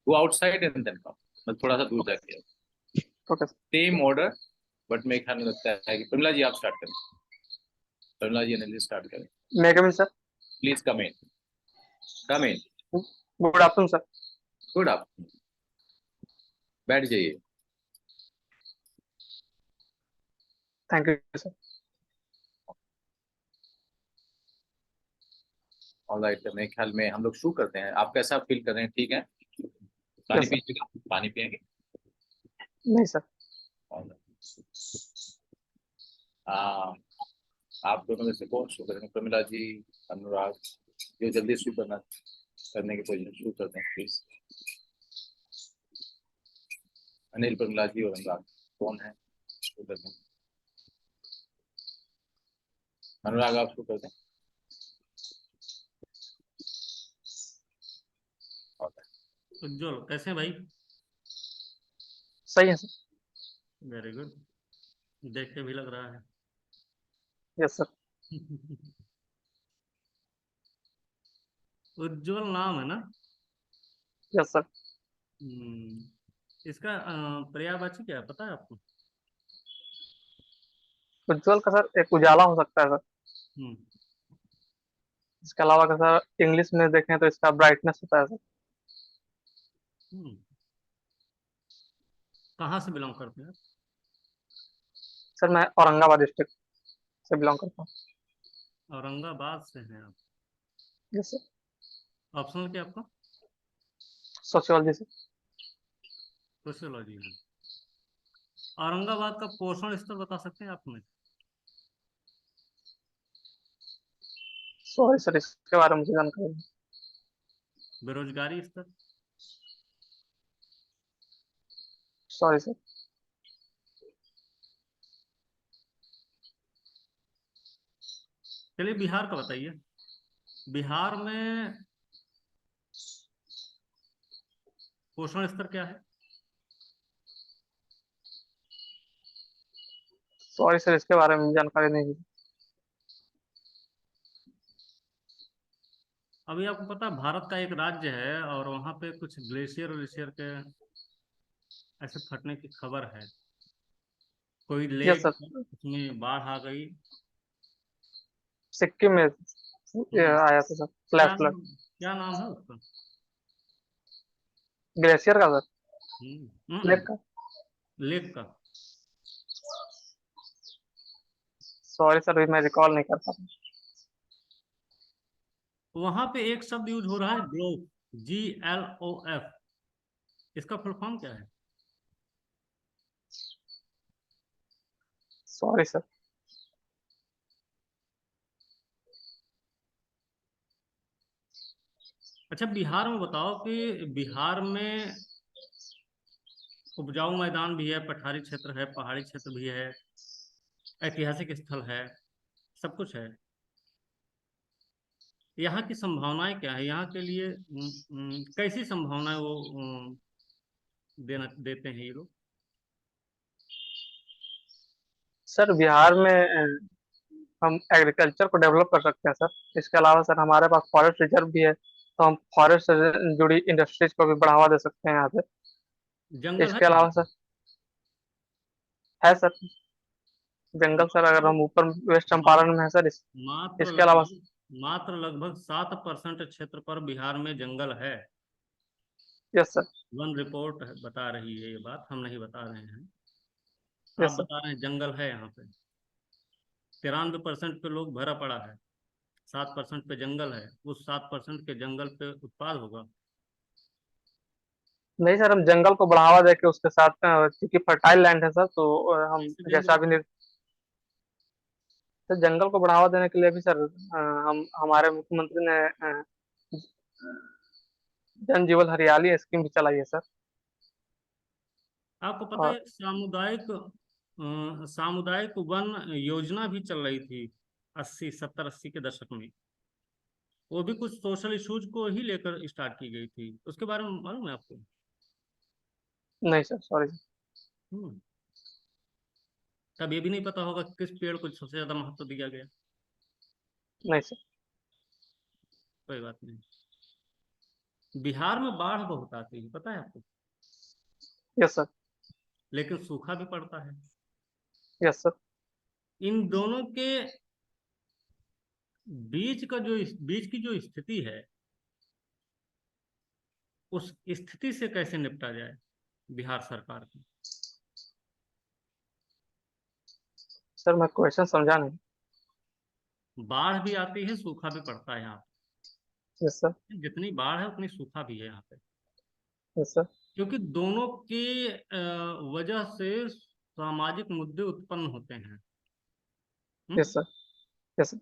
Go outside and then come, मैं थोड़ा सा दूर जाके okay sir. Same order, but मेरे ख्याल में लगता है कि प्रमिला जी आप स्टार्ट करें। प्रमिला जी एनालिसिस स्टार्ट करें। May come in sir. Please come in, come in. Good afternoon sir. Good afternoon, बैठ जाइए। Thank you sir. ऑलराइट, मेरे ख्याल में हम लोग शुरू करते हैं। आप कैसा फील कर रहे हैं? ठीक है? पानी यस सर। पीजिएगा, पानी पियेंगे? नहीं सर। हाँ, आप दोनों में से कौन शुरू करेंगे? प्रमिला जी, अनुराग, जो जल्दी शुरू करने की कोशिश शुरू करते हैं प्लीज। अनिल, प्रमिला जी और अनुराग, कौन है शुरू करते हैं? अनुराग आप शुरू करते हैं। उज्जवल कैसे हैं भाई? सही है सर। वेरी गुड, देख के भी लग रहा है। Yes sir. उज्जवल नाम है ना? Yes sir. इसका पर्यायवाची क्या है, पता है आपको? उज्जवल का सर एक उजाला हो सकता है सर। हम्म इसके अलावा का सर इंग्लिश में देखें तो इसका ब्राइटनेस होता है सर। हम्म कहाँ से बिलोंग करते हैं? सर मैं औरंगाबाद डिस्ट्रिक्ट से बिलोंग करता हूँ। औरंगाबाद से हैं आप? Yes sir. ऑप्शनल क्या आपका? सोशियोलॉजी से। सोशियोलॉजी है। औरंगाबाद का पोषण स्तर बता सकते हैं आप हमें? सॉरी सर, इसके बारे में मुझे जानकारी नहीं। बेरोजगारी स्तर? Sorry sir. चलिए बिहार का बताइए। बिहार में पोषण स्तर क्या है? सॉरी सर, इसके बारे में जानकारी नहीं है। अभी आपको पता है भारत का एक राज्य है और वहां पे कुछ ग्लेशियर ग्लेशियर के ऐसे फटने की खबर है। कोई यस लेक सर। उसमें बाढ़ आ गई। सिक्किम में ये हम्म आया था सर, फ्लैश फ्लड। क्या नाम है उसका? ग्लेशियर का सर? लेक का? लेक का। सॉरी सर, अभी मैं रिकॉल नहीं कर पा रहा। वहां पे एक शब्द यूज हो रहा है, ग्लोफ, GLOF। इसका फुल फॉर्म क्या है? Sorry sir. अच्छा, बिहार में बताओ कि बिहार में उपजाऊ मैदान भी है, पठारी क्षेत्र है, पहाड़ी क्षेत्र भी है, ऐतिहासिक स्थल है, सब कुछ है। यहाँ की संभावनाएं क्या है? यहाँ के लिए कैसी संभावनाएं वो देना देते हैं ये लोग? सर बिहार में हम एग्रीकल्चर को डेवलप कर सकते हैं सर। इसके अलावा सर हमारे पास फॉरेस्ट रिजर्व भी है, तो हम फॉरेस्ट से जुड़ी इंडस्ट्रीज को भी बढ़ावा दे सकते हैं यहाँ पे। जंगल है इसके वहाँ अलावा पे? सर है सर जंगल सर, अगर हम ऊपर वेस्ट मात्र चंपारण में है सर मात्र इसके अलावा। लगभग मात्र लगभग 7% क्षेत्र पर बिहार में जंगल है। Yes sir. वन रिपोर्ट बता रही है, ये बात हम नहीं बता रहे हैं। आप यस सर। बता रहे हैं जंगल है यहाँ पे। 93% पे लोग भरा पड़ा है, 7% पे जंगल है। उस 7% के जंगल पे उत्पाद होगा? नहीं सर, हम जंगल को बढ़ावा देके उसके साथ चूंकि फर्टाइल लैंड है सर, तो हम कैसे देंगे जैसा अभी उसको? तो जंगल को बढ़ावा देने के लिए भी सर हम हमारे मुख्यमंत्री ने जन जीवन हरियाली स्कीम भी चलाई है सर। आपको पता है और एक सामुदायिक वन योजना भी चल रही थी 80 70 80 के दशक में। वो भी कुछ सोशल इश्यूज को ही लेकर स्टार्ट की गई थी। उसके बारे में मालूम है आपको? नहीं सर, सॉरी सर। हम्म तब ये भी नहीं पता होगा कि किस पेड़ को सबसे ज्यादा महत्व दिया गया। नहीं सर। कोई बात नहीं। बिहार में बाढ़ बहुत आती है, पता है आपको? Yes sir. लेकिन सूखा भी पड़ता है। Yes sir. इन दोनों के बीच की जो स्थिति है, उस स्थिति से कैसे निपटा जाए बिहार सरकार की? सर मैं क्वेश्चन समझा नहीं। बाढ़ भी आती है, सूखा भी पड़ता है यहाँ यस सर। पे। जितनी बाढ़ है उतनी सूखा भी है यहाँ पे। Yes sir. क्योंकि दोनों की वजह से सामाजिक मुद्दे उत्पन्न होते हैं। Hmm? Yes sir. Yes sir.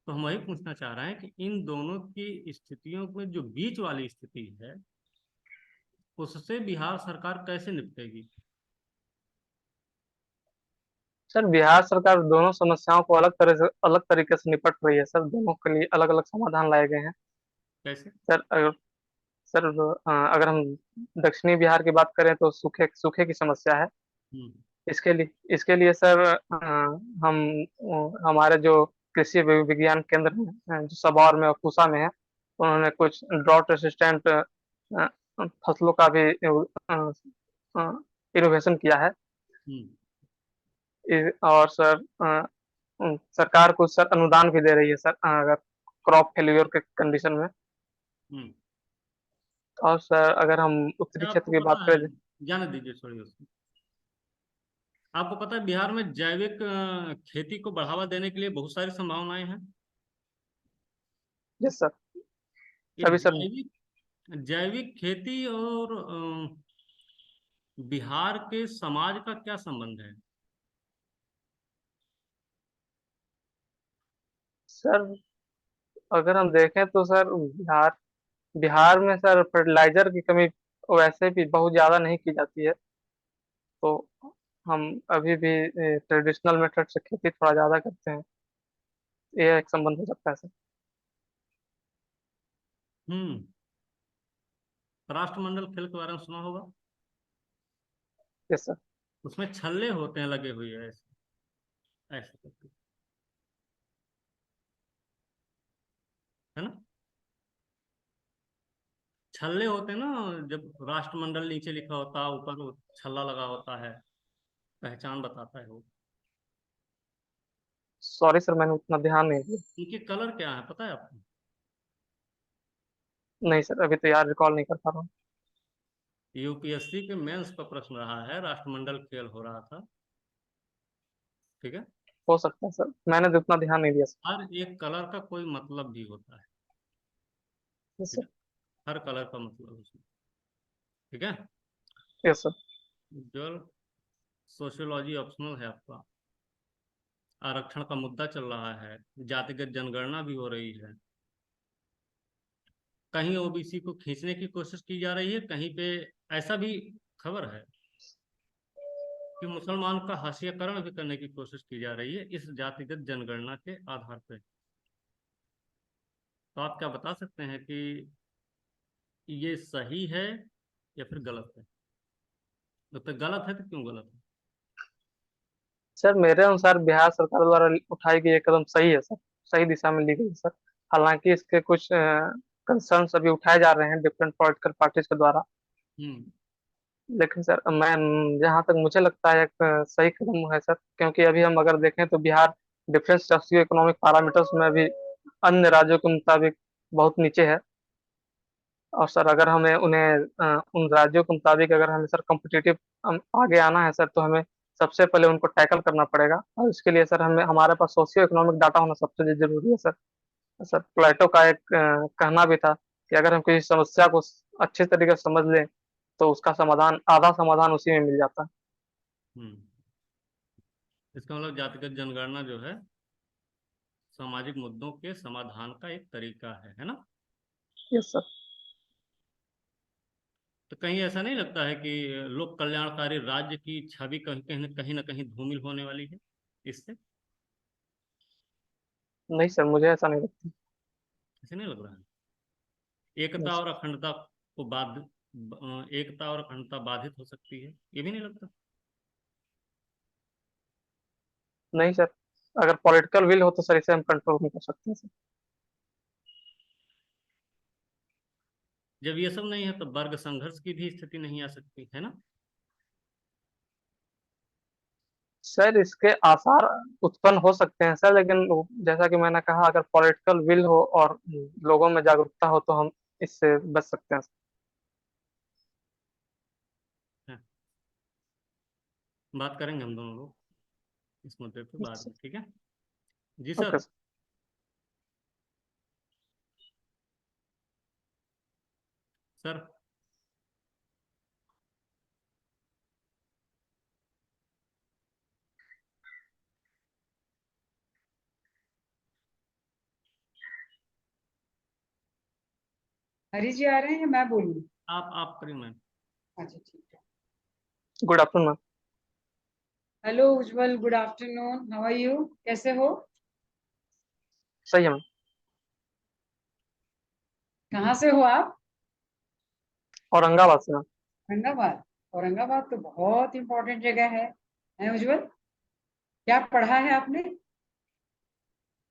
तो हम वही पूछना चाह रहे हैं कि इन दोनों की स्थितियों में जो बीच वाली स्थिति है, उससे बिहार सरकार कैसे निपटेगी? सर बिहार सरकार दोनों समस्याओं को अलग तरीके से निपट रही है सर। दोनों के लिए अलग अलग समाधान लाए गए हैं। कैसे? सर अगर सर अगर हम दक्षिणी बिहार की बात करें तो सूखे सूखे की समस्या है। हम्म। इसके लिए सर हम हमारे जो कृषि विज्ञान केंद्र हैं जो सबौर में और पूसा में है, उन्होंने कुछ ड्रॉट रेसिस्टेंट फसलों का भी इनोवेशन किया है। हम्म। और सर सरकार कुछ सर अनुदान भी दे रही है सर, अगर क्रॉप फेल्यूर के कंडीशन में। हम्म। और सर अगर हम उत्तरी क्या क्षेत्र आपको की बात पता है, करें। जाने दीजिए, छोड़िए उसको। आपको पता है बिहार में जैविक खेती को बढ़ावा देने के लिए बहुत सारी संभावनाएं हैं। Yes sir. ये अभी सर जैविक जैविक खेती और बिहार के समाज का क्या संबंध है? सर अगर हम देखें तो सर बिहार बिहार में सर फर्टिलाइजर की कमी वैसे भी बहुत ज़्यादा नहीं की जाती है। तो हम अभी भी ट्रेडिशनल मेथड से खेती थोड़ा ज़्यादा करते हैं। ये एक संबंध हो सकता है सर। हम्म। राष्ट्रमंडल खेल के बारे में सुना होगा। Yes sir. उसमें छल्ले होते हैं लगे हुए, ऐसे ऐसे करके, है ना? छल्ले होते हैं ना, जब राष्ट्रमंडल नीचे लिखा होता है, ऊपर वो छल्ला लगा होता है, पहचान बताता है वो। सॉरी सर मैंने उतना ध्यान नहीं दिया। उनके कलर क्या है पता है आपको? नहीं सर अभी तो यार रिकॉल नहीं कर पा रहा हूँ। यूपीएससी के मेंस का प्रश्न रहा है, राष्ट्रमंडल खेल हो रहा था, ठीक है? हो सकता है सर, मैंने तो उतना ध्यान नहीं दिया सर। हर एक कलर का कोई मतलब भी होता है, यस ठीक सर। है? हर कलर का मतलब उसमें, ठीक है? Yes sir. जो सोशियोलॉजी ऑप्शनल है आपका। आरक्षण का मुद्दा चल रहा है, जातिगत जनगणना भी हो रही है। कहीं ओबीसी को खींचने की कोशिश की जा रही है, कहीं पे ऐसा भी खबर है कि मुसलमान का हाशियाकरण भी करने की कोशिश की जा रही है इस जातिगत जनगणना के आधार पर। तो आप क्या बता सकते हैं कि ये सही है या फिर गलत है? तो गलत है तो क्यों गलत है? सर मेरे अनुसार बिहार सरकार द्वारा उठाई गई ये कदम सही है सर। सही दिशा में ली गई है सर। हालांकि इसके कुछ कंसर्न्स अभी उठाए जा रहे हैं डिफरेंट पॉलिटिकल पार्टीज के द्वारा। हम्म। लेकिन सर मैं जहाँ तक मुझे लगता है एक सही कदम है सर, क्योंकि अभी हम अगर देखें तो Bihar different socio economic parameters में अभी अन्य राज्यों के मुताबिक बहुत नीचे है। और सर अगर हमें उन राज्यों के मुताबिक अगर हमें सर कम्पिटिटिव आगे आना है सर, तो हमें सबसे पहले उनको टैकल करना पड़ेगा। और इसके लिए सर हमें हमारे पास सोशियो इकोनॉमिक डाटा होना सबसे जरूरी है सर। सर प्लेटो का एक कहना भी था कि अगर हम किसी समस्या को अच्छे तरीके से समझ लें तो उसका समाधान आधा समाधान उसी में मिल जाता है। हम्म। इसका मतलब जातिगत जनगणना जो है सामाजिक मुद्दों के समाधान का एक तरीका है ना? Yes sir. तो कहीं ऐसा नहीं लगता है कि लोक कल्याणकारी राज्य की छवि कहीं ना कहीं धूमिल होने वाली है इससे? नहीं सर मुझे ऐसा नहीं लगता। ऐसे नहीं लग रहा है? नहीं एकता सर। और अखंडता को एकता और अखंडता बाधित हो सकती है, ये भी नहीं लगता? नहीं सर, अगर पॉलिटिकल विल हो तो सर इसे हम कंट्रोल नहीं कर सकते हैं सर। जब ये सब नहीं है तो वर्ग संघर्ष की भी स्थिति नहीं आ सकती है ना। सर इसके आसार उत्पन्न हो सकते हैं सर, लेकिन जैसा कि मैंने कहा, अगर पॉलिटिकल विल हो और लोगों में जागरूकता हो तो हम इससे बच सकते हैं। हाँ, बात करेंगे हम दोनों लोग इस मुद्दे पे बाद में, ठीक है। जी ओके सर। सर। सर हरी जी आ रहे हैं या मैं बोलूं? आप करिए मैम। अच्छा ठीक है। Good afternoon ma'am. Hello Ujjwal, good afternoon, how are you? कैसे हो? सही है मैम। कहाँ से हो आप? औरंगाबाद से मैम। औरंगाबाद। औरंगाबाद तो बहुत इंपॉर्टेंट जगह है उज्जवल? क्या पढ़ा है आपने?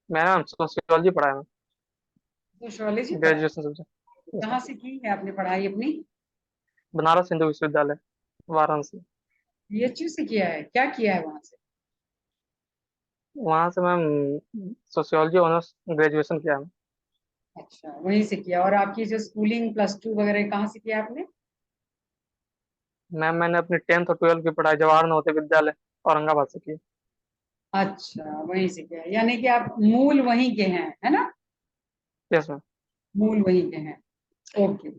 मैंने मैम सोशियोलॉजी पढ़ा है मैम। सोशियोलॉजी पढ़ा है। Graduation subject. यस कहाँ मैम। से की है आपने पढ़ाई अपनी? बनारस हिंदू विश्वविद्यालय, वाराणसी। बीएचयू से किया है? क्या किया है वहां से? वहाँ से मैम सोशियोलॉजी ऑनर्स ग्रेजुएशन किया है मैम। अच्छा, वहीं से किया। और आपकी जो स्कूलिंग प्लस टू वगैरह कहाँ से किया आपने? मैम मैंने अपनी 10th और 12th की पढ़ाई जवाहर नवोदय विद्यालय औरंगाबाद से की। अच्छा, वहीं से किया है। यानी कि आप मूल वहीं के हैं, है ना? Yes ma'am. मूल वहीं के हैं। ओके।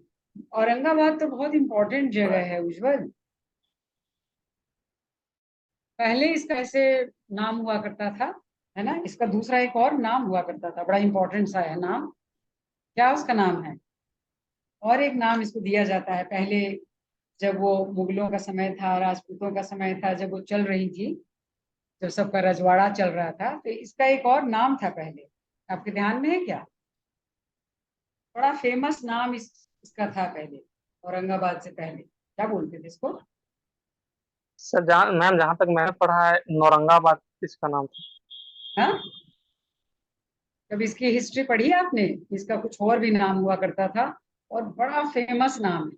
औरंगाबाद तो बहुत इंपॉर्टेंट जगह है उज्जवल। पहले इसका ऐसे नाम हुआ करता था, है ना? इसका दूसरा एक और नाम हुआ करता था, बड़ा इंपॉर्टेंट सा है नाम। क्या उसका नाम है? और एक नाम इसको दिया जाता है पहले, जब वो मुगलों का समय था, राजपूतों का समय था, जब वो चल रही थी, जब सबका रजवाड़ा चल रहा था, तो इसका एक और नाम था पहले। आपके ध्यान में है क्या? बड़ा फेमस नाम इसका था पहले, औरंगाबाद से पहले। क्या बोलते थे इसको? सर जहाँ मैम जहाँ तक मैंने पढ़ा है, नौरंगाबाद इसका नाम था। हाँ, कभी इसकी हिस्ट्री पढ़ी है आपने? इसका कुछ और भी नाम हुआ करता था और बड़ा फेमस नाम है।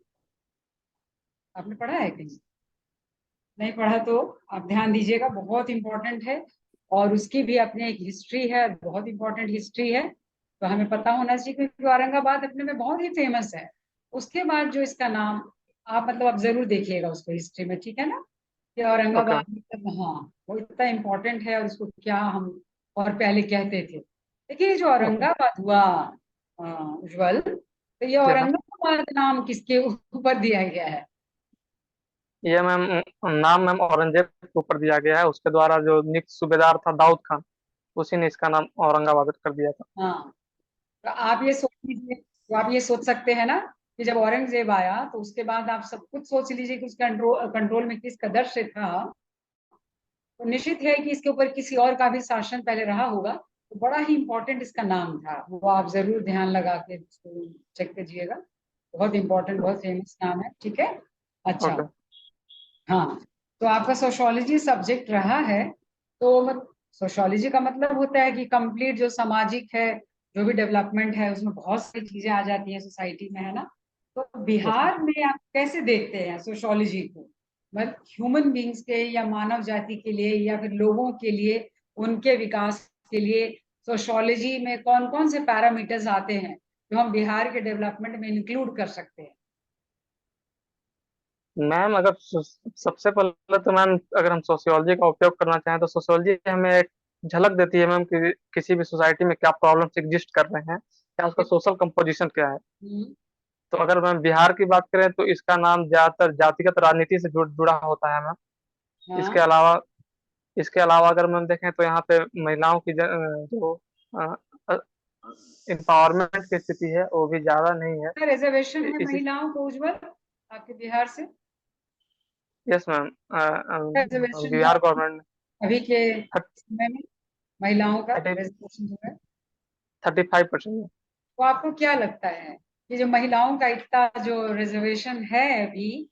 आपने पढ़ा है कहीं? नहीं पढ़ा तो आप ध्यान दीजिएगा, बहुत इंपॉर्टेंट है। और उसकी भी अपनी एक हिस्ट्री है, बहुत इंपॉर्टेंट हिस्ट्री है। तो हमें पता होना चाहिए, क्योंकि औरंगाबाद अपने में बहुत ही फेमस है। उसके बाद जो इसका नाम, आप मतलब आप जरूर देखिएगा उसको हिस्ट्री में, ठीक है ना? कि ओके औरंगाबाद मैम। मतलब, हाँ, वो इतना इम्पोर्टेंट है और उसको क्या हम और पहले कहते थे। देखिए, ये जो ओके। औरंगाबाद हुआ उज्जवल, तो ये यस मैम। औरंगाबाद नाम किसके ऊपर दिया गया है? ये मैम नाम मैम औरंगजेब के ऊपर दिया गया है। उसके द्वारा जो नियुक्त सूबेदार था दाऊद खान, उसी ने इसका नाम औरंगाबाद कर दिया था। हाँ, तो आप ये सोच लीजिए, तो आप ये सोच सकते हैं ना कि जब औरंगजेब आया तो उसके बाद आप सब कुछ सोच लीजिए कि उसका कंट्रोल में किस कदर से था। तो निश्चित है कि इसके ऊपर किसी और का भी शासन पहले रहा होगा। तो बड़ा ही इंपॉर्टेंट इसका नाम था, वो आप जरूर ध्यान लगा के चेक कीजिएगा। बहुत इंपॉर्टेंट, बहुत फेमस नाम है, ठीक है। अच्छा। ओके। हाँ, तो आपका सोशोलॉजी सब्जेक्ट रहा है। तो सोशोलॉजी का मतलब होता है कि कंप्लीट जो सामाजिक है, जो भी डेवलपमेंट है, उसमें बहुत सारी चीजें आ जाती हैं सोसाइटी में, है ना? तो यस मैम। बिहार में आप कैसे देखते हैं सोशोलॉजी को? मतलब ह्यूमन बींग्स के या मानव जाति के लिए या फिर लोगों के लिए, उनके विकास के लिए सोशोलॉजी में कौन कौन से पैरामीटर्स आते हैं जो हम बिहार के डेवलपमेंट में इंक्लूड कर सकते हैं? मैम अगर सबसे पहले तो मैम, अगर हम सोशियोलॉजी का उपयोग करना चाहें तो सोशियोलॉजी हमें एक झलक देती है मैम कि किसी भी सोसाइटी में क्या प्रॉब्लम्स एग्जिस्ट कर रहे हैं, क्या उसका सोशल कंपोजिशन क्या है। हम्म, तो अगर मैम बिहार की बात करें तो इसका नाम ज्यादातर जातिगत राजनीति से जुड़ा होता है मैम। इसके हाँ, अलावा इसके अलावा अगर मैम देखें तो यहाँ पे महिलाओं की जो एम्पावरमेंट की स्थिति है वो भी ज्यादा नहीं है। रिजर्वेशन है इसी महिलाओं को उज्जवल आपके बिहार से? Yes ma'am. रिजर्वेशन है बिहार गवर्नमेंट अभी के समय में महिलाओं का ने रिजर्वेशन जो है? 35%। तो आपको क्या लगता है कि जो महिलाओं का इतना जो रिजर्वेशन है अभी,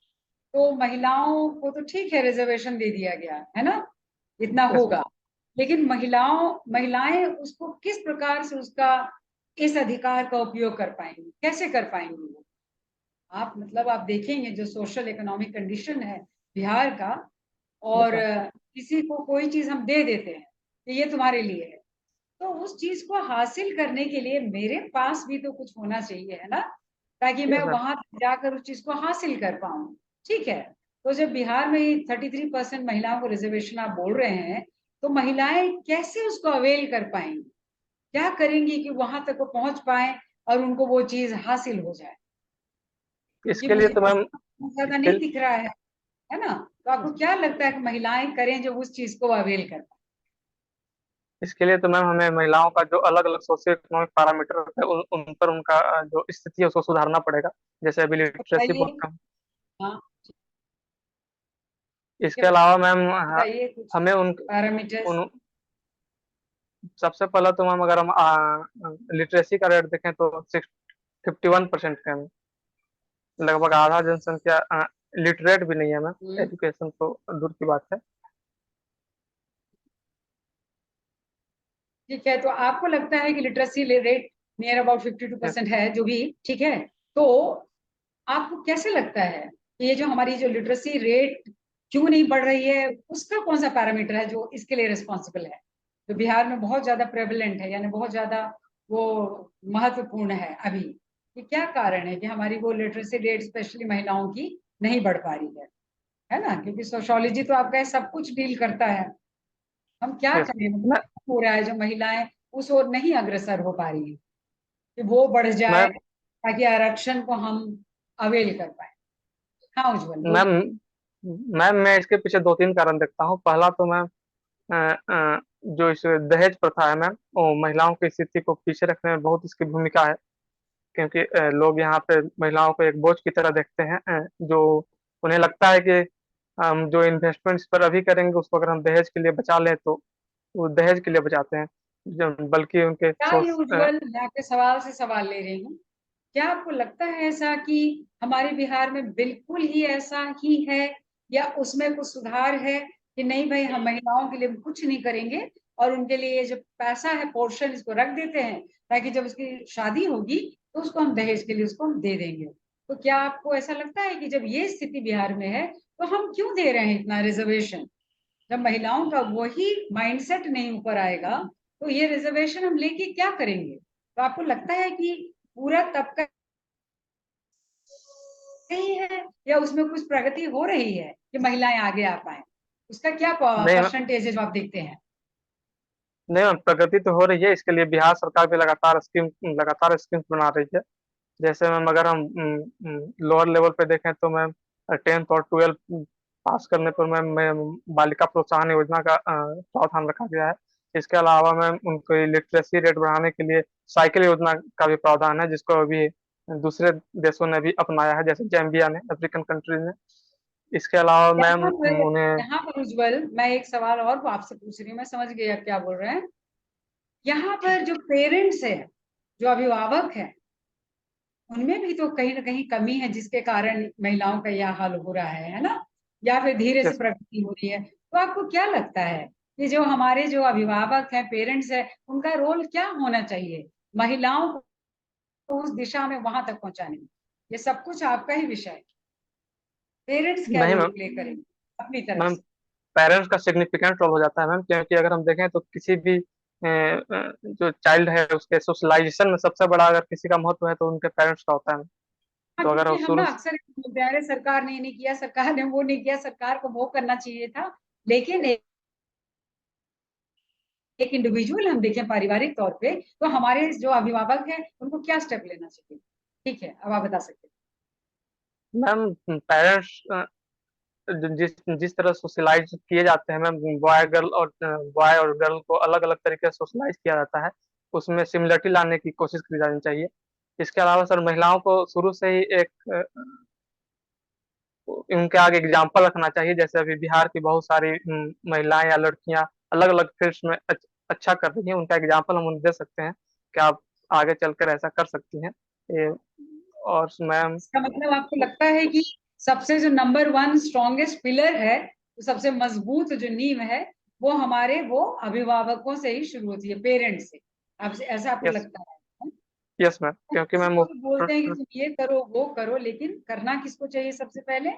तो महिलाओं को तो ठीक है रिजर्वेशन दे दिया गया है ना, इतना यस मैम। होगा, लेकिन महिलाएं उसको किस प्रकार से उसका, इस अधिकार का उपयोग कर पाएंगी, कैसे कर पाएंगी वो? आप मतलब आप देखेंगे जो सोशल इकोनॉमिक कंडीशन है बिहार का, और किसी को कोई चीज हम दे देते हैं कि ये तुम्हारे लिए है, तो उस चीज को हासिल करने के लिए मेरे पास भी तो कुछ होना चाहिए, है ना, ताकि मैं वहां जाकर उस चीज को हासिल कर पाऊं। ठीक है, तो जब बिहार में 33% महिलाओं को रिजर्वेशन आप बोल रहे हैं, तो महिलाएं कैसे उसको अवेल कर पाएंगी, क्या करेंगी कि वहां तक वो पहुंच पाए और उनको वो चीज हासिल हो जाए? क्योंकि इसके लिए मुझे तो मैम ज्यादा नहीं दिख रहा है ना। तो आपको क्या लगता है कि महिलाएं करें जो उस चीज को अवेल कर पाए? इसके लिए तो मैम हमें महिलाओं का जो अलग अलग सोशियो इकोनॉमिक पैरामीटर है उन पर उनका जो स्थिति है उसको सुधारना पड़ेगा। जैसे अभी लिटरेसी बहुत बताइए। कम। हाँ, इसके अलावा मैम बताइए कुछ हमें पैरामीटर्स। उन सबसे पहला तो मैम अगर हम लिटरेसी का रेट देखें तो 51% है मैम। लगभग आधा जनसंख्या लिटरेट भी नहीं है मैम, एजुकेशन तो दूर की बात है। ठीक है, तो आपको लगता है कि लिटरेसी रेट नियर अबाउट 52% है, जो भी ठीक है, तो आपको कैसे लगता है कि ये जो हमारी जो लिटरेसी रेट क्यों नहीं बढ़ रही है, उसका कौन सा पैरामीटर है जो इसके लिए रिस्पॉन्सिबल है, जो बिहार में बहुत ज्यादा प्रेवलेंट है, यानी बहुत ज्यादा वो महत्वपूर्ण है अभी? ये क्या कारण है कि हमारी वो लिटरेसी रेट स्पेशली महिलाओं की नहीं बढ़ पा रही है ना? क्योंकि सोशोलॉजी तो आपका सब कुछ डील करता है। हम क्या यस करें, मतलब मैं क्या हो रहा है जो महिलाएं उस ओर नहीं अग्रसर हो पा रही है कि वो बढ़ जाए, मैं ताकि आरक्षण को हम अवेल कर पाए? हाँ उज्जवल मैम बोलिए। मैम मैं इसके पीछे दो तीन कारण देखता हूँ। पहला तो मैम जो इस दहेज प्रथा है मैम, वो महिलाओं की स्थिति को पीछे रखने में बहुत इसकी भूमिका है। क्योंकि लोग यहाँ पे महिलाओं को एक बोझ की तरह देखते हैं, जो उन्हें लगता है कि हम जो इन्वेस्टमेंट इस पर अभी करेंगे उसको अगर हम दहेज के लिए बचा लें तो वो दहेज के लिए बचाते हैं, बल्कि उनके क्या ये सोच उज्जवल, मैं आपके सवाल से सवाल ले रही हूँ, क्या आपको लगता है ऐसा कि हमारे बिहार में बिल्कुल ही ऐसा ही है, या उसमें कुछ सुधार है कि नहीं भाई हम महिलाओं के लिए कुछ नहीं करेंगे और उनके लिए जो पैसा है पोर्शन इसको रख देते हैं, ताकि जब उसकी शादी होगी तो उसको हम दहेज के लिए उसको हम दे देंगे? तो क्या आपको ऐसा लगता है कि जब ये स्थिति बिहार में है तो हम क्यों दे रहे हैं इतना रिजर्वेशन? जब महिलाओं का वही माइंडसेट नहीं ऊपर आएगा तो ये रिजर्वेशन हम लेके क्या करेंगे? तो आपको लगता है कि पूरा तबका ही है, या उसमें कुछ प्रगति हो रही है कि महिलाएं आगे आ पाए? उसका क्या नहीं परसेंटेज है जो आप देखते हैं? नहीं मैम, प्रगति तो हो रही है। इसके लिए बिहार सरकार भी लगातार स्कीम बना रही है। जैसे मैम अगर हम लोअर लेवल पे देखें तो मैम 10th और 12th पास करने पर मैम बालिका प्रोत्साहन योजना का प्रावधान रखा गया है। इसके अलावा मैम उनकी लिटरेसी रेट बढ़ाने के लिए साइकिल योजना का भी प्रावधान है, जिसको अभी दूसरे देशों ने भी अपनाया है, जैसे जैम्बिया ने, अफ्रीकन कंट्रीज ने। इसके अलावा मैम यहाँ पर उन्हें यहाँ पर उज्जवल, मैं एक सवाल और आपसे पूछ रही हूँ, मैं समझ गई आप क्या बोल रहे हैं। यहाँ पर जो पेरेंट्स है, जो अभिभावक है, उनमें भी तो कहीं ना कहीं कमी है, जिसके कारण महिलाओं का यह हाल हो रहा है ना? या फिर धीरे से जैसे प्रगति हो रही है? तो आपको क्या लगता है कि जो हमारे जो अभिभावक हैं, पेरेंट्स है, उनका रोल क्या होना चाहिए महिलाओं को उस दिशा में वहां तक पहुंचाने में? ये सब कुछ आपका ही विषय है। पेरेंट्स क्या नहीं रोल मैम, प्ले करेंगे अपनी तरफ मैम से? पेरेंट्स का सिग्निफिकेंट रोल हो जाता है मैम, क्योंकि अगर हम देखें तो किसी भी जो चाइल्ड है उसके सोशलाइजेशन में सबसे बड़ा अगर किसी का महत्व है तो उनके पेरेंट्स का होता है। हाँ, तो अगर क्योंकि वो हम ना शुरू अक्सर बोलते हैं, अरे सरकार ने ये नहीं किया, सरकार ने वो नहीं किया, सरकार को वो करना चाहिए था। लेकिन एक इंडिविजुअल हम देखें पारिवारिक तौर पे, तो हमारे जो अभिभावक हैं उनको क्या स्टेप लेना चाहिए? ठीक है, अब आप बता सकते मैम पेरेंट्स जिस जिस तरह सोशलाइज किए जाते हैं मैम, बॉय और गर्ल को अलग अलग तरीके से सोशलाइज किया जाता है, उसमें सिमिलरिटी लाने की कोशिश की जानी चाहिए। इसके अलावा सर महिलाओं को शुरू से ही एक उनके आगे एग्जाम्पल रखना चाहिए। जैसे अभी बिहार की बहुत सारी महिलाएं या लड़कियां अलग अलग फील्ड्स में अच्छा कर रही हैं, उनका एग्जाम्पल हम उन्हें दे सकते हैं कि आप आगे चलकर ऐसा कर सकती हैं। ये और मैम इसका मतलब आपको लगता है कि सबसे जो नंबर वन स्ट्रॉन्गेस्ट पिलर है, तो सबसे मजबूत जो नींव है, वो हमारे वो अभिभावकों से ही शुरू होती है, पेरेंट्स से? आपसे ऐसा आपको यस लगता है? यस मैम, क्योंकि मैम वो तो बोलते हैं कि तुम ये करो वो करो, लेकिन करना किसको चाहिए सबसे पहले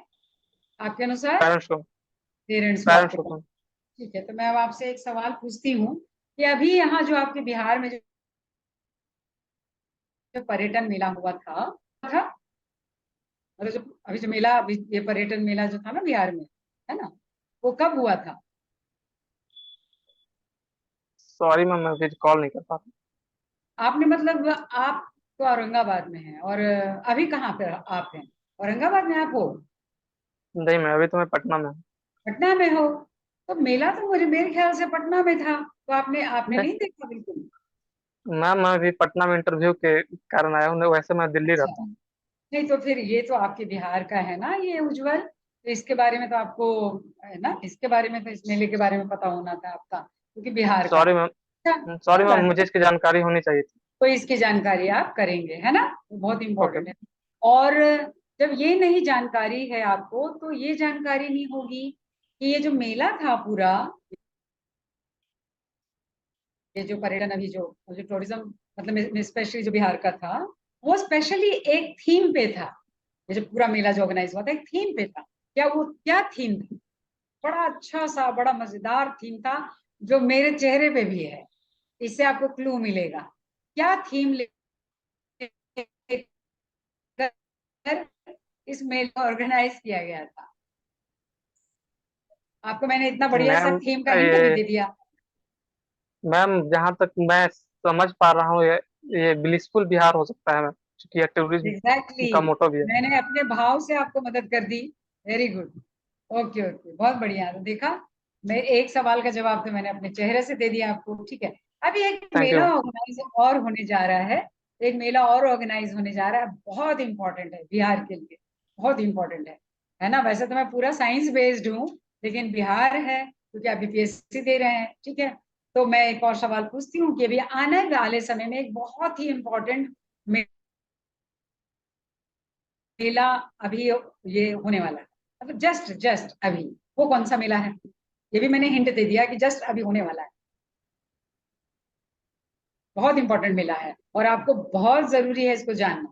आपके अनुसार? पेरेंट्स को पेरेंट्स को पेरेंट्स आपको। को ठीक है, तो मैं अब आपसे एक सवाल पूछती हूँ कि अभी यहाँ जो आपके बिहार में जो पर्यटन मेला हुआ था मतलब जो अभी जो मेला, अभी ये पर्यटन मेला जो था ना बिहार में, है ना, वो कब हुआ था? सॉरी मैम, मैं अभी कॉल नहीं कर पा रहा। आपने मतलब आप तो औरंगाबाद में हैं और अभी कहाँ पे आप हैं? औरंगाबाद में आप हो? नहीं, मैं अभी तो मैं पटना में हूँ। पटना में हो? तो मेला तो मुझे मेरे ख्याल से पटना में था, तो आपने आपने नहीं नहीं देखा बिल्कुल? मैम, मैं अभी पटना में इंटरव्यू के कारण आया हूँ, वैसे मैं दिल्ली अच्छा, रहता हूँ। नहीं तो फिर ये तो आपके बिहार का है ना ये उज्जवल, तो इसके बारे में तो आपको, है ना, इसके बारे में तो इस मेले के बारे में पता होना था आपका, क्योंकि बिहार का है। सॉरी मैम, अच्छा, सॉरी कोई मैम, बात मुझे नहीं, इसकी जानकारी होनी चाहिए थी। तो इसकी जानकारी आप करेंगे, है ना, तो बहुत ओके। इंपॉर्टेंट है। और जब ये नहीं जानकारी है आपको, तो ये जानकारी नहीं होगी कि ये जो मेला था पूरा, ये जो पर्यटन अभी जो टूरिज्म मतलब स्पेशली जो बिहार का था, वो स्पेशली एक थीम पे था। ये जो पूरा मेला जो ऑर्गेनाइज हुआ था एक थीम पे था। क्या वो क्या थीम था? बड़ा अच्छा सा बड़ा मजेदार थीम था, जो मेरे चेहरे पे भी है। इससे आपको क्लू मिलेगा क्या थीम लेकर इस मेला ऑर्गेनाइज किया गया था। आपको मैंने इतना बढ़िया सा मैम थीम का हिंट भी ये दे दिया। मैम, जहाँ तक मैं समझ पा रहा हूँ, ये ब्लिसफुल बिहार हो सकता है मैम, क्योंकि ये टूरिज्म एग्जैक्टली का मोटो भी है। मैंने अपने भाव से आपको मदद कर दी। Very good. ओके ओके, बहुत बढ़िया। तो देखा, मैं एक सवाल का जवाब तो मैंने अपने चेहरे से दे दिया आपको। ठीक है, अभी एक थैंक यू। मेला ऑर्गेनाइज और होने जा रहा है, एक मेला और ऑर्गेनाइज होने जा रहा है, बहुत इंपॉर्टेंट है बिहार के लिए, बहुत इंपॉर्टेंट है ना। वैसे तो मैं पूरा साइंस बेस्ड हूँ, लेकिन बिहार है क्योंकि आप बीपीएससी दे रहे हैं। ठीक है, तो मैं एक और सवाल पूछती हूँ कि अभी आने वाले समय में एक बहुत ही इंपॉर्टेंट मेला अभी ये होने वाला है, मतलब जस्ट जस्ट अभी, वो कौन सा मेला है? ये भी मैंने हिंट दे दिया कि जस्ट अभी होने वाला है, बहुत इंपॉर्टेंट मेला है और आपको बहुत जरूरी है इसको जानना।